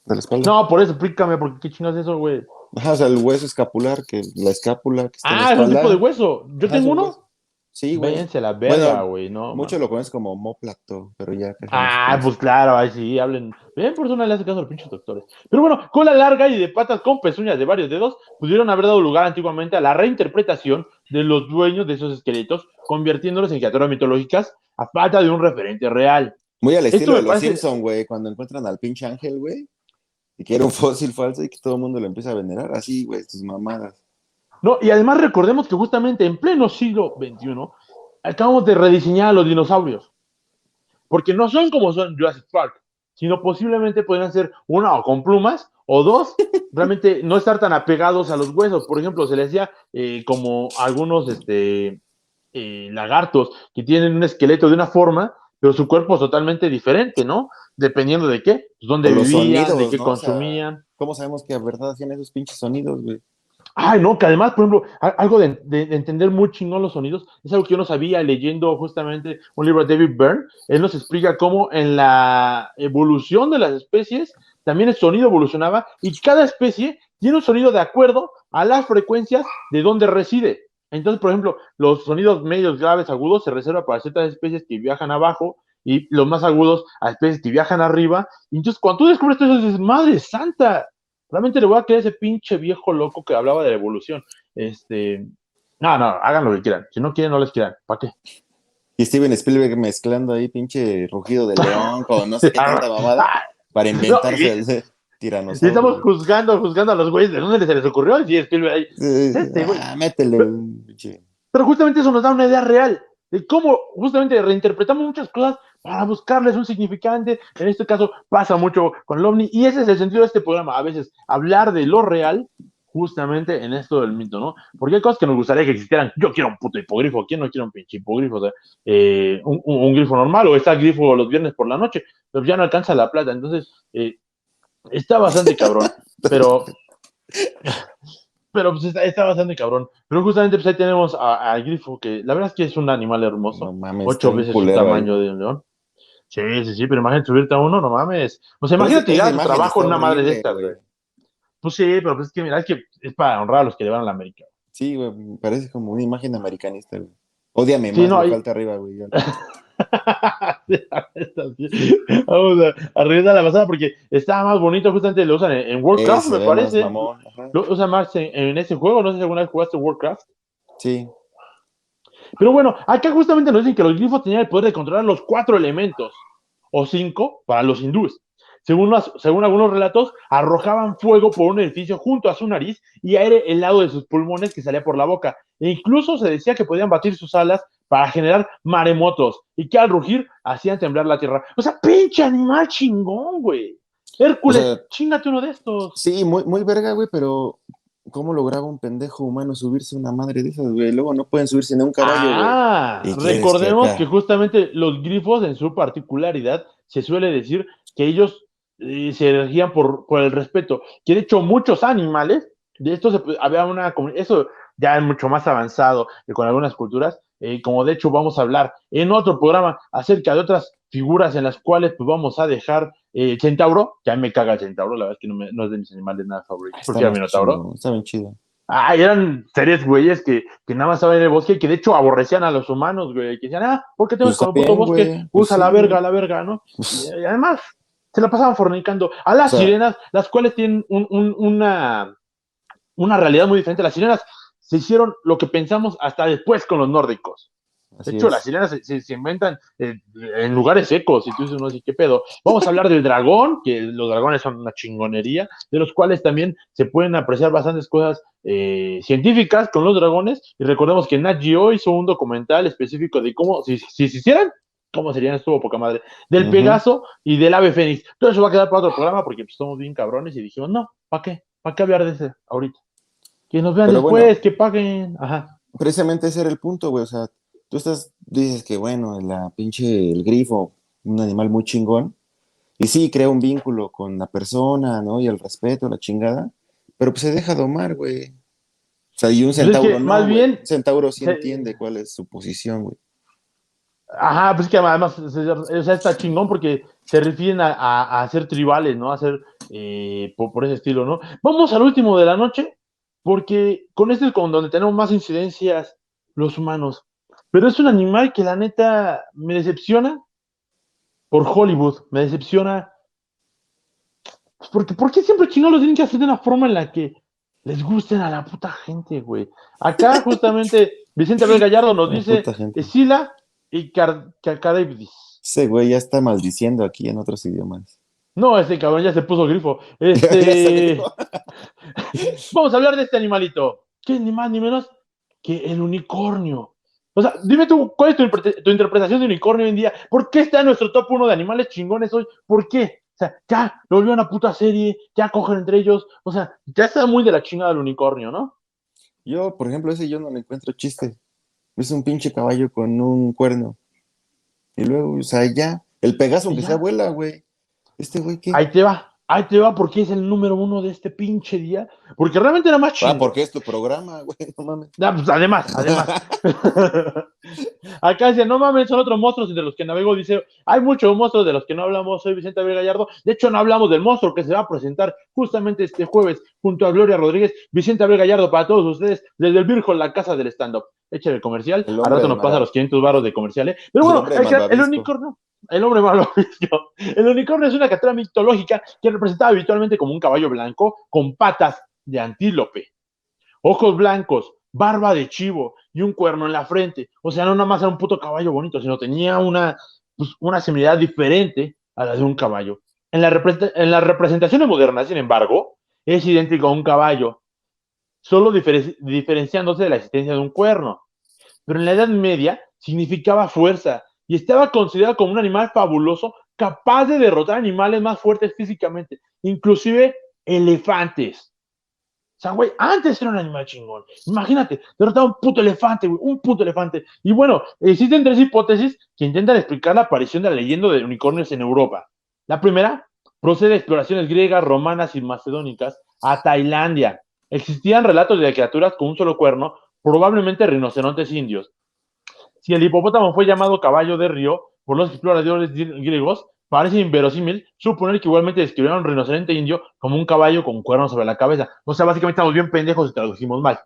S2: de la espalda.
S1: No, por eso, explícame, porque qué chingas es eso, güey.
S2: Ajá, o sea, el hueso escapular, que la escápula que está en la
S1: Ah, es un tipo de
S2: espalda.
S1: hueso. Yo
S2: Ajá, es
S1: tengo
S2: un hueso.
S1: uno.
S2: Sí, güey.
S1: Véanse la verga,
S2: Bueno,
S1: güey, no,
S2: muchos
S1: man.
S2: lo conocen como omóplato, pero ya casi no se
S1: Ah,
S2: conoce.
S1: pues claro, ahí sí, hablen. Bien, por eso no le hace caso a los pinches doctores. Pero bueno, cola larga y de patas con pezuñas de varios dedos pudieron haber dado lugar antiguamente a la reinterpretación de los dueños de esos esqueletos, convirtiéndolos en criaturas mitológicas a falta de un referente real.
S2: Muy al
S1: Esto
S2: estilo de
S1: me
S2: los
S1: parece.
S2: Simpson, güey, cuando encuentran al pinche ángel, güey, y que era un fósil falso y que todo el mundo lo empieza a venerar. Así, güey, sus mamadas.
S1: No, y además recordemos que justamente en pleno siglo XXI acabamos de rediseñar a los dinosaurios. Porque no son como son Jurassic Park, sino posiblemente podrían ser una o con plumas, o dos, realmente no estar tan apegados a los huesos. Por ejemplo, se les decía como algunos lagartos que tienen un esqueleto de una forma, pero su cuerpo es totalmente diferente, ¿no? Dependiendo de qué, pues,
S2: O
S1: dónde
S2: los
S1: vivían, de
S2: sonidos,
S1: qué
S2: ¿no? O sea,
S1: consumían.
S2: ¿cómo sabemos que a verdad hacían esos pinches sonidos, güey?
S1: Ay, no, que además, por ejemplo, algo de entender muy chingón los sonidos, es algo que yo no sabía leyendo justamente un libro de David Byrne. Él nos explica cómo en la evolución de las especies también el sonido evolucionaba y cada especie tiene un sonido de acuerdo a las frecuencias de donde reside. Entonces, por ejemplo, los sonidos medios, graves, agudos se reservan para ciertas especies que viajan abajo y los más agudos a especies que viajan arriba. Y entonces, cuando tú descubres esto, dices, madre santa, realmente le voy a creer a ese pinche viejo loco que hablaba de la evolución. No, no, hagan lo que quieran. Si no quieren, no les quieran. ¿Para qué?
S2: Y Steven Spielberg mezclando ahí pinche rugido de león con no sé qué tanta mamada para
S1: No,
S2: inventarse el
S1: y
S2: tiranosaurio,
S1: estamos
S2: güey.
S1: juzgando a los güeyes de dónde se les ocurrió. Y sí, Spielberg ahí,
S2: Sí,
S1: es este güey.
S2: métele un pinche.
S1: Pero justamente eso nos da una idea real de cómo justamente reinterpretamos muchas cosas para buscarles un significante. En este caso pasa mucho con el OVNI y ese es el sentido de este programa. A veces hablar de lo real justamente en esto del mito, ¿no? Porque hay cosas que nos gustaría que existieran. Yo quiero un puto hipogrifo. ¿Quién no quiere un pinche hipogrifo? O sea, un grifo normal o está grifo los viernes por la noche, pero ya no alcanza la plata. Entonces, está bastante cabrón. Pero pues está bastante cabrón. Pero justamente pues ahí tenemos a Grifo, que la verdad es que es un animal
S2: No
S1: hermoso.
S2: mames, está
S1: Ocho
S2: bien
S1: veces su
S2: culero ahí.
S1: tamaño de un león. Sí, sí, sí, pero imagínate subirte a uno, no mames. O sea,
S2: Pero
S1: imagínate llegar
S2: esa
S1: a tu
S2: imagen
S1: trabajo
S2: está
S1: en una madre de
S2: horrible,
S1: estas, güey.
S2: güey.
S1: Pues sí, pero pues es que mira, es que es para honrar a los que le van a la América.
S2: Sí, güey, parece como una imagen americanista, güey. Ódiame
S1: Sí,
S2: más,
S1: no,
S2: le
S1: hay.
S2: falta arriba, güey, ya al pinche.
S1: Vamos a regresar a la pasada porque está más bonito, justamente lo usan en Warcraft,
S2: Se
S1: me
S2: ve más
S1: parece.
S2: mamón, ajá.
S1: Lo usan más en ese juego, no sé si alguna vez jugaste Warcraft.
S2: Sí,
S1: Pero bueno, acá justamente nos dicen que los glifos tenían el poder de controlar los cuatro elementos, o cinco para los hindúes. Según algunos relatos, arrojaban fuego por un edificio junto a su nariz y aire helado de sus pulmones que salía por la boca. E incluso se decía que podían batir sus alas para generar maremotos y que al rugir hacían temblar la tierra. O sea, pinche animal chingón, güey.
S2: o
S1: Hércules,
S2: sea,
S1: chingate uno de estos.
S2: sí, muy, muy verga, güey, pero ¿cómo lograba un pendejo humano subirse a una madre de esas, güey? Luego no pueden subirse en un caballo, güey.
S1: Ah,
S2: Y quieres que
S1: recordemos que
S2: acá.
S1: justamente los grifos, en su particularidad, se suele decir que ellos se regían por el respeto. Que de hecho, muchos animales, de esto había eso ya es mucho más avanzado con algunas culturas, como de hecho vamos a hablar en otro programa acerca de otras figuras en las cuales pues vamos a dejar el centauro, que a mí me caga el centauro, la verdad es que no es de mis animales nada favoritos,
S2: Está
S1: prefiero el
S2: más
S1: minotauro.
S2: chingón, está bien chido.
S1: Ah, eran seres güeyes que nada más estaban en el bosque y que de hecho aborrecían a los humanos, güey. Que decían, ¿por qué te
S2: Pues
S1: vas
S2: está
S1: con el puto
S2: bien,
S1: bosque?
S2: güey. Pues
S1: Usa
S2: sí, güey.
S1: la verga, ¿no? Y
S2: Pues,
S1: además, se la pasaban fornicando. A
S2: o
S1: las
S2: sea,
S1: sirenas, las cuales tienen una realidad muy diferente. Las sirenas se hicieron lo que pensamos hasta después con los nórdicos. De
S2: así
S1: hecho, las
S2: es.
S1: sirenas se inventan en lugares secos, y tú dices, no sé qué pedo. Vamos a hablar del dragón, que los dragones son una chingonería, de los cuales también se pueden apreciar bastantes cosas científicas con los dragones. Y recordemos que Nat Geo hizo un documental específico de cómo, si se hicieran, cómo serían, estuvo poca madre, del
S2: Ujú.
S1: Pegaso y del ave fénix. Todo eso va a quedar para otro programa porque pues, somos bien cabrones y dijimos, no, ¿para qué? ¿Para qué hablar de ese ahorita? Que nos vean
S2: Pero
S1: después,
S2: bueno,
S1: que paguen. Ajá.
S2: precisamente ese era el punto, güey. O sea, dices que bueno, el grifo, un animal muy chingón. Y sí, crea un vínculo con la persona, ¿no? Y el respeto, la chingada. Pero pues se deja domar, güey. O sea, y un
S1: Pues es
S2: centauro
S1: que
S2: no,
S1: más
S2: güey. Un
S1: bien
S2: centauro sí
S1: se,
S2: entiende cuál es su posición, güey.
S1: ajá, pues que además, o sea, está chingón porque se refieren a ser tribales, ¿no? A ser por ese estilo, ¿no? Vamos al último de la noche, porque con este es con donde tenemos más incidencias los humanos. Pero es un animal que la neta me decepciona por Hollywood, me decepciona. Pues porque, ¿por qué siempre chingados lo tienen que hacer de una forma en la que les gusten a la puta gente, güey? Acá, justamente, Vicente Abel Gallardo nos
S2: La
S1: dice
S2: puta gente.
S1: Escila y Carcaribdis.
S2: Ese güey ya está maldiciendo aquí en otros idiomas.
S1: No, ese cabrón ya se puso grifo.
S2: Ya se grifó.
S1: Vamos a hablar de este animalito, que es ni más ni menos que el unicornio. O sea, dime tú, ¿cuál es tu interpretación de unicornio hoy en día? ¿Por qué está en nuestro top 1 de animales chingones hoy? ¿Por qué? O sea, ya lo volvió una puta serie, ya cogen entre ellos. O sea, ya está muy de la chingada el unicornio, ¿no?
S2: Yo, por ejemplo, ese yo no le encuentro chiste. Es un pinche caballo con un cuerno. Y luego, o sea, ya. El Pegaso,
S1: Y
S2: aunque sea
S1: ya,
S2: abuela, güey. ¿Este güey qué?
S1: ahí te va porque es el número 1 de este pinche día. Porque realmente era más
S2: Ah,
S1: chingón.
S2: porque es tu programa, güey, no mames.
S1: Ah, pues además. Acá dice, no mames, son otros monstruos de los que navego. Dice, hay muchos monstruos de los que no hablamos. Soy Vicente Abel Gallardo. De hecho, no hablamos del monstruo que se va a presentar justamente este jueves junto a Gloria Rodríguez. Vicente Abel Gallardo para todos ustedes desde el Virgo, la casa del stand-up. Echa el comercial.
S2: El
S1: Al
S2: hombre
S1: rato
S2: de
S1: nos pasa los 500 baros de comerciales. Pero
S2: el
S1: bueno,
S2: hombre de
S1: el
S2: Malvavisco.
S1: unicornio. El hombre malo. El unicornio es una criatura mitológica que representaba habitualmente como un caballo blanco con patas de antílope, ojos blancos, barba de chivo y un cuerno en la frente. O sea, no nada más era un puto caballo bonito, sino tenía pues, una similaridad diferente a la de un caballo. En las representaciones modernas, sin embargo, es idéntico a un caballo, solo diferenciándose de la existencia de un cuerno. Pero en la Edad Media significaba fuerza y estaba considerado como un animal fabuloso capaz de derrotar animales más fuertes físicamente, inclusive elefantes. O sea, güey, antes era un animal chingón. Imagínate, derrotar un puto elefante, güey, un puto elefante. Y bueno, existen tres hipótesis que intentan explicar la aparición de la leyenda de unicornios en Europa. La primera procede de exploraciones griegas, romanas y macedónicas a Tailandia. Existían relatos de criaturas con un solo cuerno, probablemente rinocerontes indios. Si el hipopótamo fue llamado caballo de río por los exploradores griegos, parece inverosímil suponer que igualmente describieron un rinoceronte indio como un caballo con cuernos sobre la cabeza. O sea, básicamente estamos bien pendejos y traducimos mal.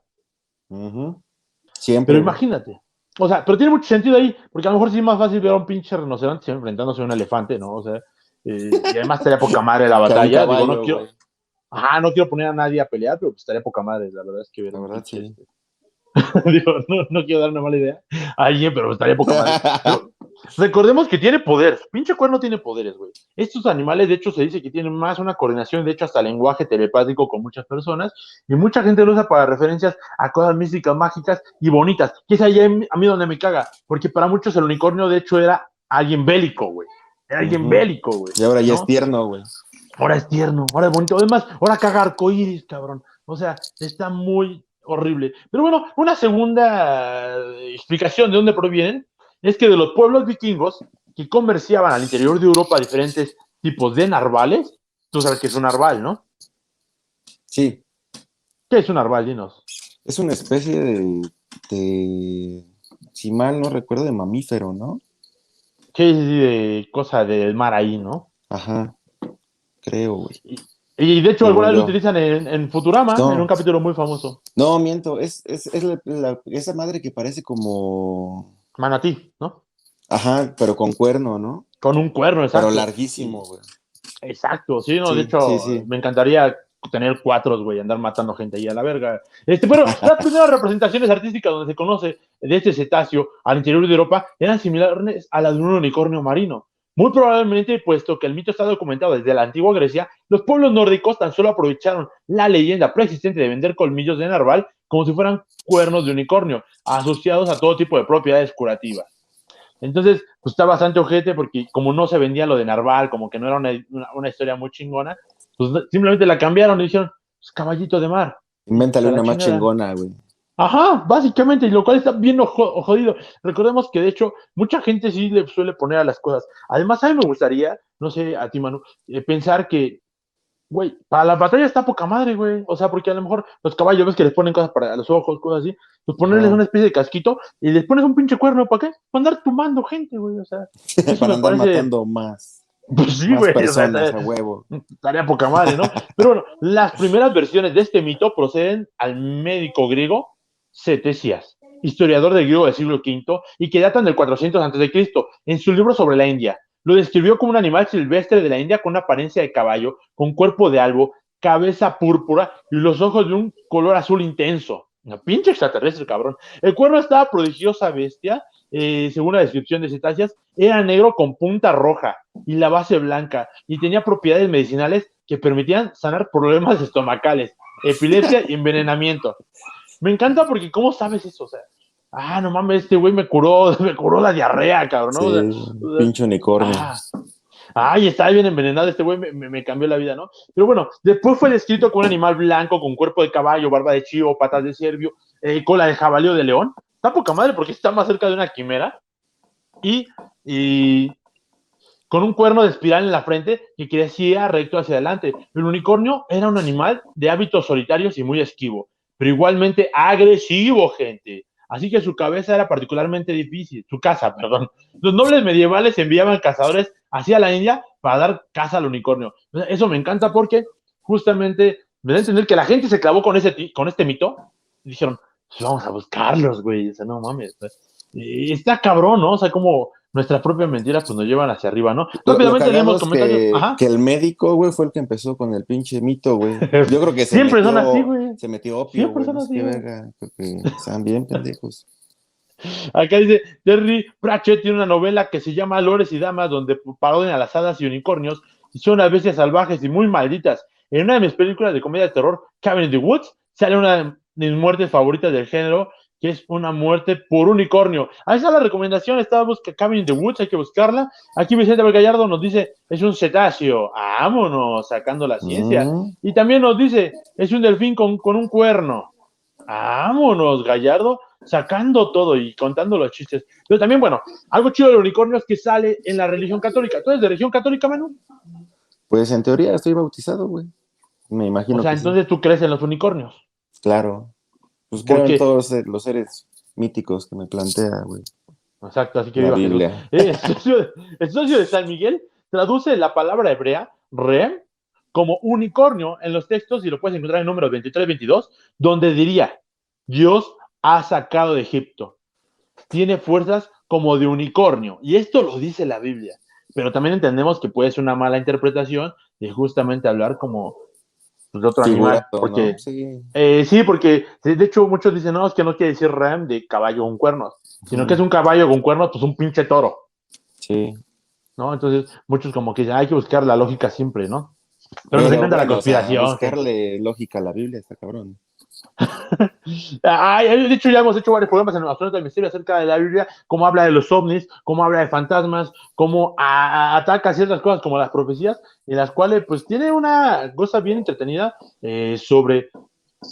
S2: Ujú.
S1: Pero
S2: Siempre, güey.
S1: imagínate. O sea, pero tiene mucho sentido ahí, porque a lo mejor sí es más fácil ver a un pinche rinoceronte enfrentándose a un elefante, ¿no? O sea, y además estaría poca madre la
S2: Que a un
S1: batalla. Digo,
S2: caballo, güey.
S1: no quiero poner a nadie a pelear, pero pues estaría poca madre. La verdad es que ver
S2: La
S1: un
S2: verdad,
S1: pinche
S2: sí.
S1: Digo, no quiero dar una mala idea a alguien, pero estaría poca madre. Pero recordemos que tiene poder. Pinche cuerno tiene poderes, güey. Estos animales, de hecho, se dice que tienen más una coordinación, de hecho, hasta lenguaje telepático con muchas personas. Y mucha gente lo usa para referencias a cosas místicas, mágicas y bonitas. Que es ahí a mí donde me caga. Porque para muchos el unicornio, de hecho, era alguien bélico, güey. Era alguien
S2: Ujú.
S1: bélico, güey.
S2: Y ahora ya es
S1: ¿No?
S2: tierno, güey.
S1: Ahora es tierno, ahora es bonito. Además, ahora caga arcoíris, cabrón. O sea, está muy horrible. Pero bueno, una segunda explicación de dónde provienen es que de los pueblos vikingos que comerciaban al interior de Europa diferentes tipos de narvales, tú sabes que es un narval, ¿no?
S2: Sí,
S1: ¿Qué es un narval, dinos?
S2: es una especie de, si mal no recuerdo, de mamífero, ¿no?
S1: ¿Qué es de cosa del mar ahí, no?
S2: Ajá, creo, güey.
S1: Y de hecho, alguna
S2: Según
S1: vez lo
S2: yo.
S1: utilizan en Futurama, en un
S2: No,
S1: capítulo muy famoso.
S2: no, miento. Es esa madre que parece como.
S1: Manatí, ¿no?
S2: Ajá, pero con cuerno, ¿no?
S1: Con un cuerno,
S2: Pero
S1: exacto.
S2: larguísimo, güey.
S1: Exacto, sí, no, de
S2: Sí, sí,
S1: hecho,
S2: sí.
S1: me encantaría tener cuatros, güey, andar matando gente ahí a la verga. Pero las primeras representaciones artísticas donde se conoce de este cetáceo al interior de Europa eran similares a las de un unicornio marino. Muy probablemente, puesto que el mito está documentado desde la antigua Grecia, los pueblos nórdicos tan solo aprovecharon la leyenda preexistente de vender colmillos de narval como si fueran cuernos de unicornio, asociados a todo tipo de propiedades curativas. Entonces, pues está bastante ojete porque como no se vendía lo de Narval, como que no era una historia muy chingona, pues simplemente la cambiaron y dijeron, pues, caballito de mar. Y pues
S2: Invéntale
S1: a la
S2: una más
S1: chingada.
S2: chingona, güey.
S1: Ajá, básicamente, y lo cual está bien jodido. Recordemos que de hecho mucha gente sí le suele poner a las cosas. Además, a mí me gustaría, no sé, a ti, Manu, pensar que güey, para la batalla está poca madre, güey. O sea, porque a lo mejor los caballos ves que les ponen cosas para los ojos, cosas así. Pues ponerles
S2: Ajá.
S1: una especie de casquito y les pones un pinche cuerno, ¿para qué? Para andar tumbando gente, güey. O sea, eso
S2: Para
S1: me
S2: andar
S1: parece
S2: matando más.
S1: Pues sí,
S2: Más
S1: güey, o sea,
S2: personas a huevo.
S1: estaría poca madre, ¿no? Pero bueno, las primeras versiones de este mito proceden al médico griego Ctesias, historiador del griego del siglo V y que datan del 400 a.C. En su libro sobre la India, lo describió como un animal silvestre de la India con una apariencia de caballo, con cuerpo de albo, cabeza púrpura y los ojos de un color azul intenso. Una pinche extraterrestre, cabrón. El cuerno estaba prodigiosa bestia, según la descripción de Cetasias, era negro con punta roja y la base blanca y tenía propiedades medicinales que permitían sanar problemas estomacales, epilepsia y envenenamiento. Me encanta porque, ¿cómo sabes eso? O sea, no mames, este güey me curó, me curó la diarrea, cabrón, ¿no? O sea,
S2: Sí, pinche unicornio.
S1: ah, ay, estaba bien envenenado, este güey me cambió la vida, ¿no? Pero bueno, después fue descrito como un animal blanco con cuerpo de caballo, barba de chivo, patas de ciervio, cola de jabalí o de león. Está poca madre porque está más cerca de una quimera y, y con un cuerno de espiral en la frente que crecía recto hacia adelante. El unicornio era un animal de hábitos solitarios y muy esquivo, pero igualmente agresivo, gente. Así que su cabeza era particularmente difícil, su caza, perdón. Los nobles medievales enviaban cazadores hacia la India para dar caza al unicornio. Eso me encanta porque justamente me da a entender que la gente se clavó con este mito y dijeron, pues vamos a buscarlos, güey. O sea, no mames. Está cabrón, ¿no? O sea, como nuestras propias mentiras pues nos llevan hacia arriba, ¿no?
S2: Lo
S1: Rápidamente
S2: cagado
S1: leemos
S2: es
S1: comentarios. Ajá.
S2: que el médico, güey, fue el que empezó con el pinche mito, güey. Yo creo que
S1: Siempre son así, güey.
S2: se metió opio,
S1: Siempre
S2: güey,
S1: son
S2: no sé
S1: así,
S2: qué
S1: güey.
S2: verga. Creo que están bien pendejos.
S1: Acá dice, Terry Pratchett tiene una novela que se llama Lores y Damas, donde parodian a las hadas y unicornios, y son unas bestias salvajes y muy malditas. En una de mis películas de comedia de terror, Cabin in the Woods, sale una de mis muertes favoritas del género, que es una muerte por unicornio. Ahí está la recomendación, estaba buscando Cabin in the Woods, hay que buscarla. Aquí Vicente Gallardo nos dice, es un cetáceo, vámonos, sacando la ciencia.
S2: Mm,
S1: Y también nos dice, es un delfín con un cuerno. Vámonos, Gallardo, sacando todo y contando los chistes. Pero también, bueno, algo chido del unicornio es que sale en la religión católica. ¿Tú eres de religión católica, Manu?
S2: pues en teoría estoy bautizado, güey. Me
S1: O
S2: imagino
S1: sea,
S2: que sí.
S1: entonces tú crees en los unicornios.
S2: Claro. Pues creo en
S1: Porque,
S2: todos los seres míticos que me plantea, güey.
S1: exacto, así que
S2: La
S1: viva Jesús.
S2: Biblia.
S1: El socio de San Miguel traduce la palabra hebrea, re, como unicornio en los textos y lo puedes encontrar en números 23-22, donde diría, Dios ha sacado de Egipto. Tiene fuerzas como de unicornio. Y esto lo dice la Biblia. Pero también entendemos que puede ser una mala interpretación de justamente hablar como pues, de otro animal.
S2: Figurado, ¿no?
S1: Porque,
S2: Sí.
S1: sí, porque de hecho muchos dicen, no, es que no quiere decir ram de caballo con cuernos, sino que es un caballo con cuernos, pues un pinche toro,
S2: Sí.
S1: ¿no? Entonces muchos como que hay que buscar la lógica siempre, ¿no? Pero nos
S2: Pero
S1: encanta la
S2: bueno, o sea,
S1: conspiración, gente.
S2: buscarle lógica a la Biblia está cabrón.
S1: De hecho, ya hemos hecho varios programas en Astronauta del Misterio acerca de la Biblia, cómo habla de los ovnis, cómo habla de fantasmas, cómo ataca ciertas cosas como las profecías, en las cuales pues tiene una cosa bien entretenida sobre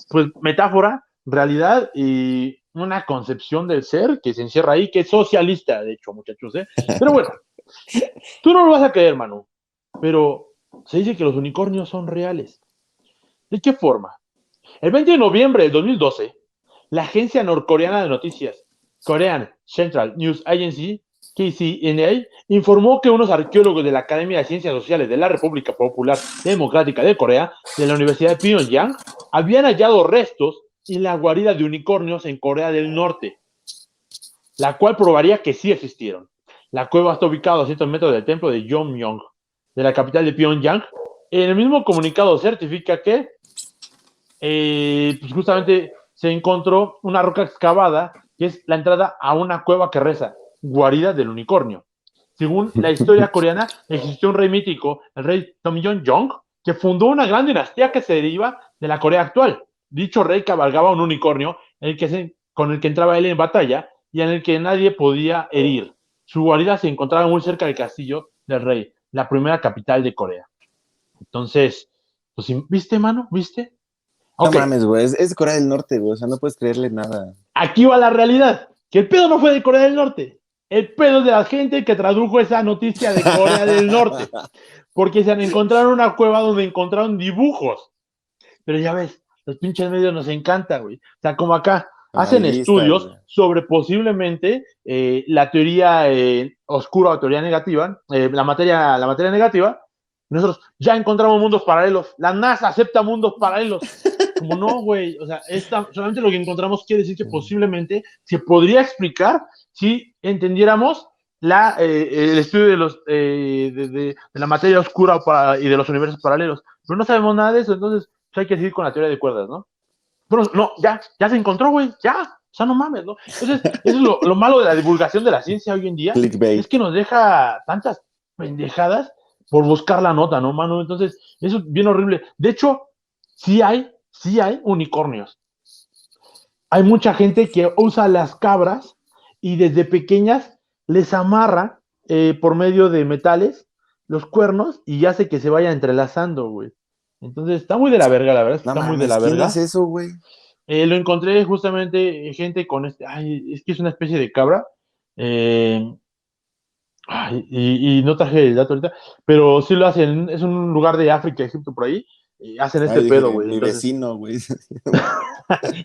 S1: pues metáfora, realidad y una concepción del ser que se encierra ahí, que es socialista, de hecho, muchachos, ¿eh? Pero bueno, tú no lo vas a creer, Manu, pero se dice que los unicornios son reales. ¿De qué forma? El 20 de noviembre del 2012, la agencia norcoreana de noticias Korean Central News Agency, KCNA, informó que unos arqueólogos de la Academia de Ciencias Sociales de la República Popular Democrática de Corea, de la Universidad de Pyongyang, habían hallado restos en la guarida de unicornios en Corea del Norte, la cual probaría que sí existieron. La cueva está ubicada a 200 metros del templo de Yonmyong, de la capital de Pyongyang. En el mismo comunicado certifica que pues justamente se encontró una roca excavada que es la entrada a una cueva que reza, guarida del unicornio. Según la historia coreana, existió un rey mítico, el rey Tomyong-jong, que fundó una gran dinastía que se deriva de la Corea actual. Dicho rey cabalgaba un unicornio con el que entraba él en batalla y en el que nadie podía herir. Su guarida se encontraba muy cerca del castillo del rey, la primera capital de Corea. Entonces, pues, ¿viste, mano? ¿Viste?
S2: No
S1: Ok,
S2: mames, güey, es Corea del Norte, güey, o sea, no puedes creerle nada.
S1: aquí va la realidad. Que el pedo no fue de Corea del Norte. El pedo es de la gente que tradujo esa noticia de Corea del Norte. Porque se han encontrado una cueva donde encontraron dibujos. Pero ya ves, los pinches medios nos encanta, güey. O sea, como acá. hacen
S2: Ahí está,
S1: estudios
S2: güey.
S1: sobre posiblemente la teoría oscura o teoría negativa, la materia negativa. Nosotros ya encontramos mundos paralelos. La NASA acepta mundos paralelos. Como no, güey. O sea, solamente lo que encontramos quiere decir que posiblemente se podría explicar si entendiéramos el estudio de, de la materia oscura y de los universos paralelos. Pero no sabemos nada de eso, entonces hay que seguir con la teoría de cuerdas, ¿no? Pero no, ya se encontró, güey, ya. O sea, no mames, ¿no? Entonces, eso es lo malo de la divulgación de la ciencia hoy en día, es
S2: Clickbait.
S1: que nos deja tantas pendejadas por buscar la nota, ¿no, mano? Entonces, eso es bien horrible. De hecho, sí hay unicornios. Hay mucha gente que usa las cabras y desde pequeñas les amarra por medio de metales los cuernos y hace que se vaya entrelazando, güey. Entonces, está muy de la verga, la verdad es que
S2: No
S1: está muy de
S2: mames,
S1: la
S2: ¿quién hace
S1: verga.
S2: eso, güey?
S1: Lo encontré justamente gente con es que es una especie de cabra. eh, y no traje el dato ahorita, pero sí lo hacen, es un lugar de África, Egipto, por ahí, hacen este
S2: Ay,
S1: pedo,
S2: dije,
S1: güey.
S2: mi
S1: Entonces,
S2: vecino, güey.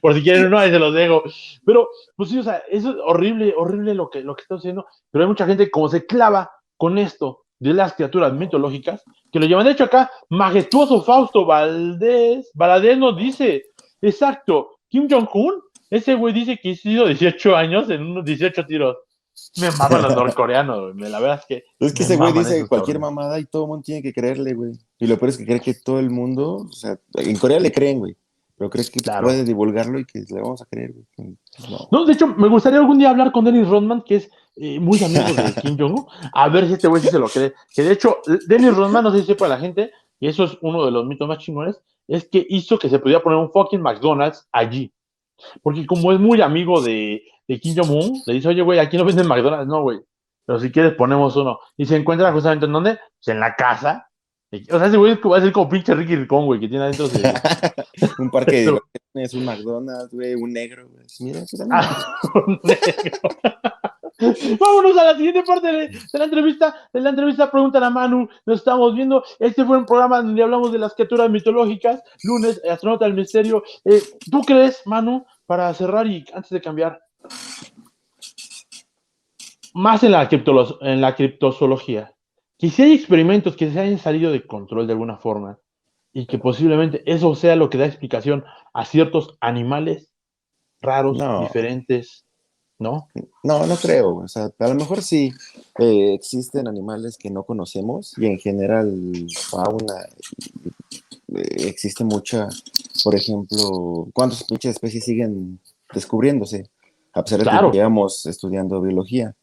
S1: por si quieren uno, ahí se los dejo. Pero, pues sí, o sea, eso es horrible, horrible lo que está haciendo, pero hay mucha gente como se clava con esto de las criaturas mitológicas, que lo llevan. De hecho, acá, majestuoso Fausto Valadez nos dice, exacto, Kim Jong-un, ese güey dice que hizo 18 años en unos 18 tiros. Me maman los norcoreanos, güey. La verdad es que
S2: Es que
S1: me
S2: ese güey
S1: maman
S2: dice
S1: esos
S2: cualquier
S1: cabrones.
S2: mamada y todo el mundo tiene que creerle, güey. Y lo peor es que cree que todo el mundo, o sea, en Corea le creen, güey. Pero cree que
S1: Claro.
S2: puede divulgarlo y que le vamos a creer, güey. Pues no.
S1: No, de hecho, me gustaría algún día hablar con Dennis Rodman, que es muy amigo de Kim Jong-un, a ver si este güey sí se lo cree. Que de hecho, Dennis Rodman, no sé si sepa la gente, y eso es uno de los mitos más chingones, es que hizo que se pudiera poner un fucking McDonald's allí. Porque como es muy amigo de Kim Jong-un, le dice, oye, güey, aquí no venden McDonald's, no, güey. Pero si quieres ponemos uno. Y se encuentra justamente en dónde? Pues en la casa. O sea, ese güey va a ser como pinche Ricky Ricón, güey, que tiene adentro
S2: Un parque de
S1: su,
S2: diversiones, un McDonald's, güey, un negro, güey. Mira, pues también.
S1: un negro. Vámonos a la siguiente parte de la entrevista. En la entrevista preguntan a Manu, nos estamos viendo. Este fue un programa donde hablamos de las criaturas mitológicas. Lunes, Astronauta del Misterio. ¿Tú crees, Manu, para cerrar y antes de cambiar, más en la criptozoología, que si hay experimentos que se hayan salido de control de alguna forma y que posiblemente eso sea lo que da explicación a ciertos animales raros,
S2: No,
S1: diferentes, ¿no?
S2: no creo. O sea, a lo mejor sí existen animales que no conocemos y en general fauna existe mucha, por ejemplo, ¿cuántas pinches especies siguen descubriéndose? A pesar de que
S1: Claro.
S2: llevamos estudiando biología.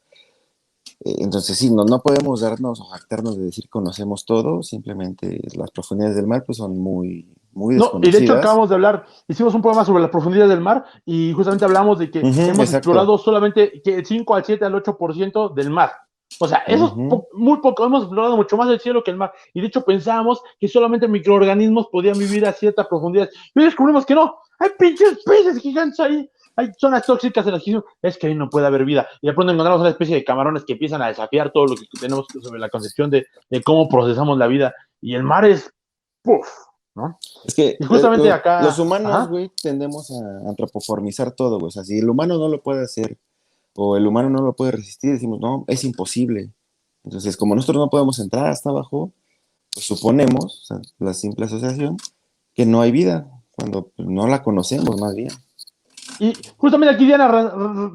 S2: Entonces sí, no podemos darnos o jactarnos de decir que conocemos todo, simplemente las profundidades del mar pues son muy
S1: No, y de hecho
S2: desconocidas.
S1: acabamos de hablar, hicimos un programa sobre las profundidades del mar y justamente hablamos de que
S2: Ujú,
S1: hemos
S2: exacto.
S1: explorado solamente que el 5 al 7 al 8% del mar. O sea, eso es
S2: Ujú.
S1: muy poco, hemos explorado mucho más el cielo que el mar. Y de hecho pensábamos que solamente microorganismos podían vivir a cierta profundidad. Y descubrimos que no, hay pinches peces gigantes ahí. Hay zonas tóxicas en las que es que ahí no puede haber vida. Y de pronto encontramos una especie de camarones que empiezan a desafiar todo lo que tenemos sobre la concepción de cómo procesamos la vida. Y el mar es, puff, ¿no?
S2: Es que
S1: Y justamente
S2: los
S1: acá,
S2: humanos,
S1: ajá,
S2: güey, tendemos a antropoformizar todo, güey. O sea, si el humano no lo puede hacer o el humano no lo puede resistir, decimos, no, es imposible. Entonces, como nosotros no podemos entrar hasta abajo, pues suponemos, o sea, la simple asociación, que no hay vida, cuando pues, no la conocemos más bien.
S1: y justamente aquí Diana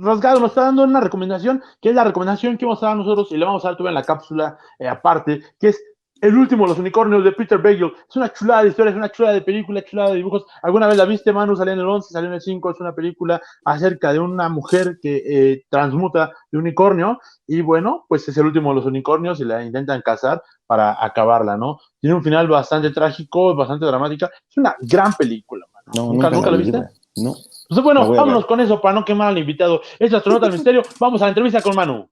S1: Rasgado nos está dando una recomendación, que es la recomendación que vamos a dar nosotros y le vamos a dar todavía en la cápsula aparte, que es El último de los unicornios de Peter Bagel. Es una chulada de historia, es una chulada de película, chulada de dibujos. ¿Alguna vez la viste, Manu? Salió en el 11, salió en el 5. Es una película acerca de una mujer que transmuta de unicornio y bueno, pues es el último de los unicornios y la intentan cazar para acabarla, ¿no? Tiene un final bastante trágico, bastante dramática. Es una gran película, Manu.
S2: No,
S1: ¿Nunca,
S2: nunca la
S1: nunca la
S2: vi,
S1: viste?
S2: güey. No,
S1: Pues
S2: la
S1: bueno,
S2: voy a
S1: vámonos
S2: ver.
S1: con eso para no quemar al invitado. Es Astronauta del Misterio. Vamos a la entrevista con Manu.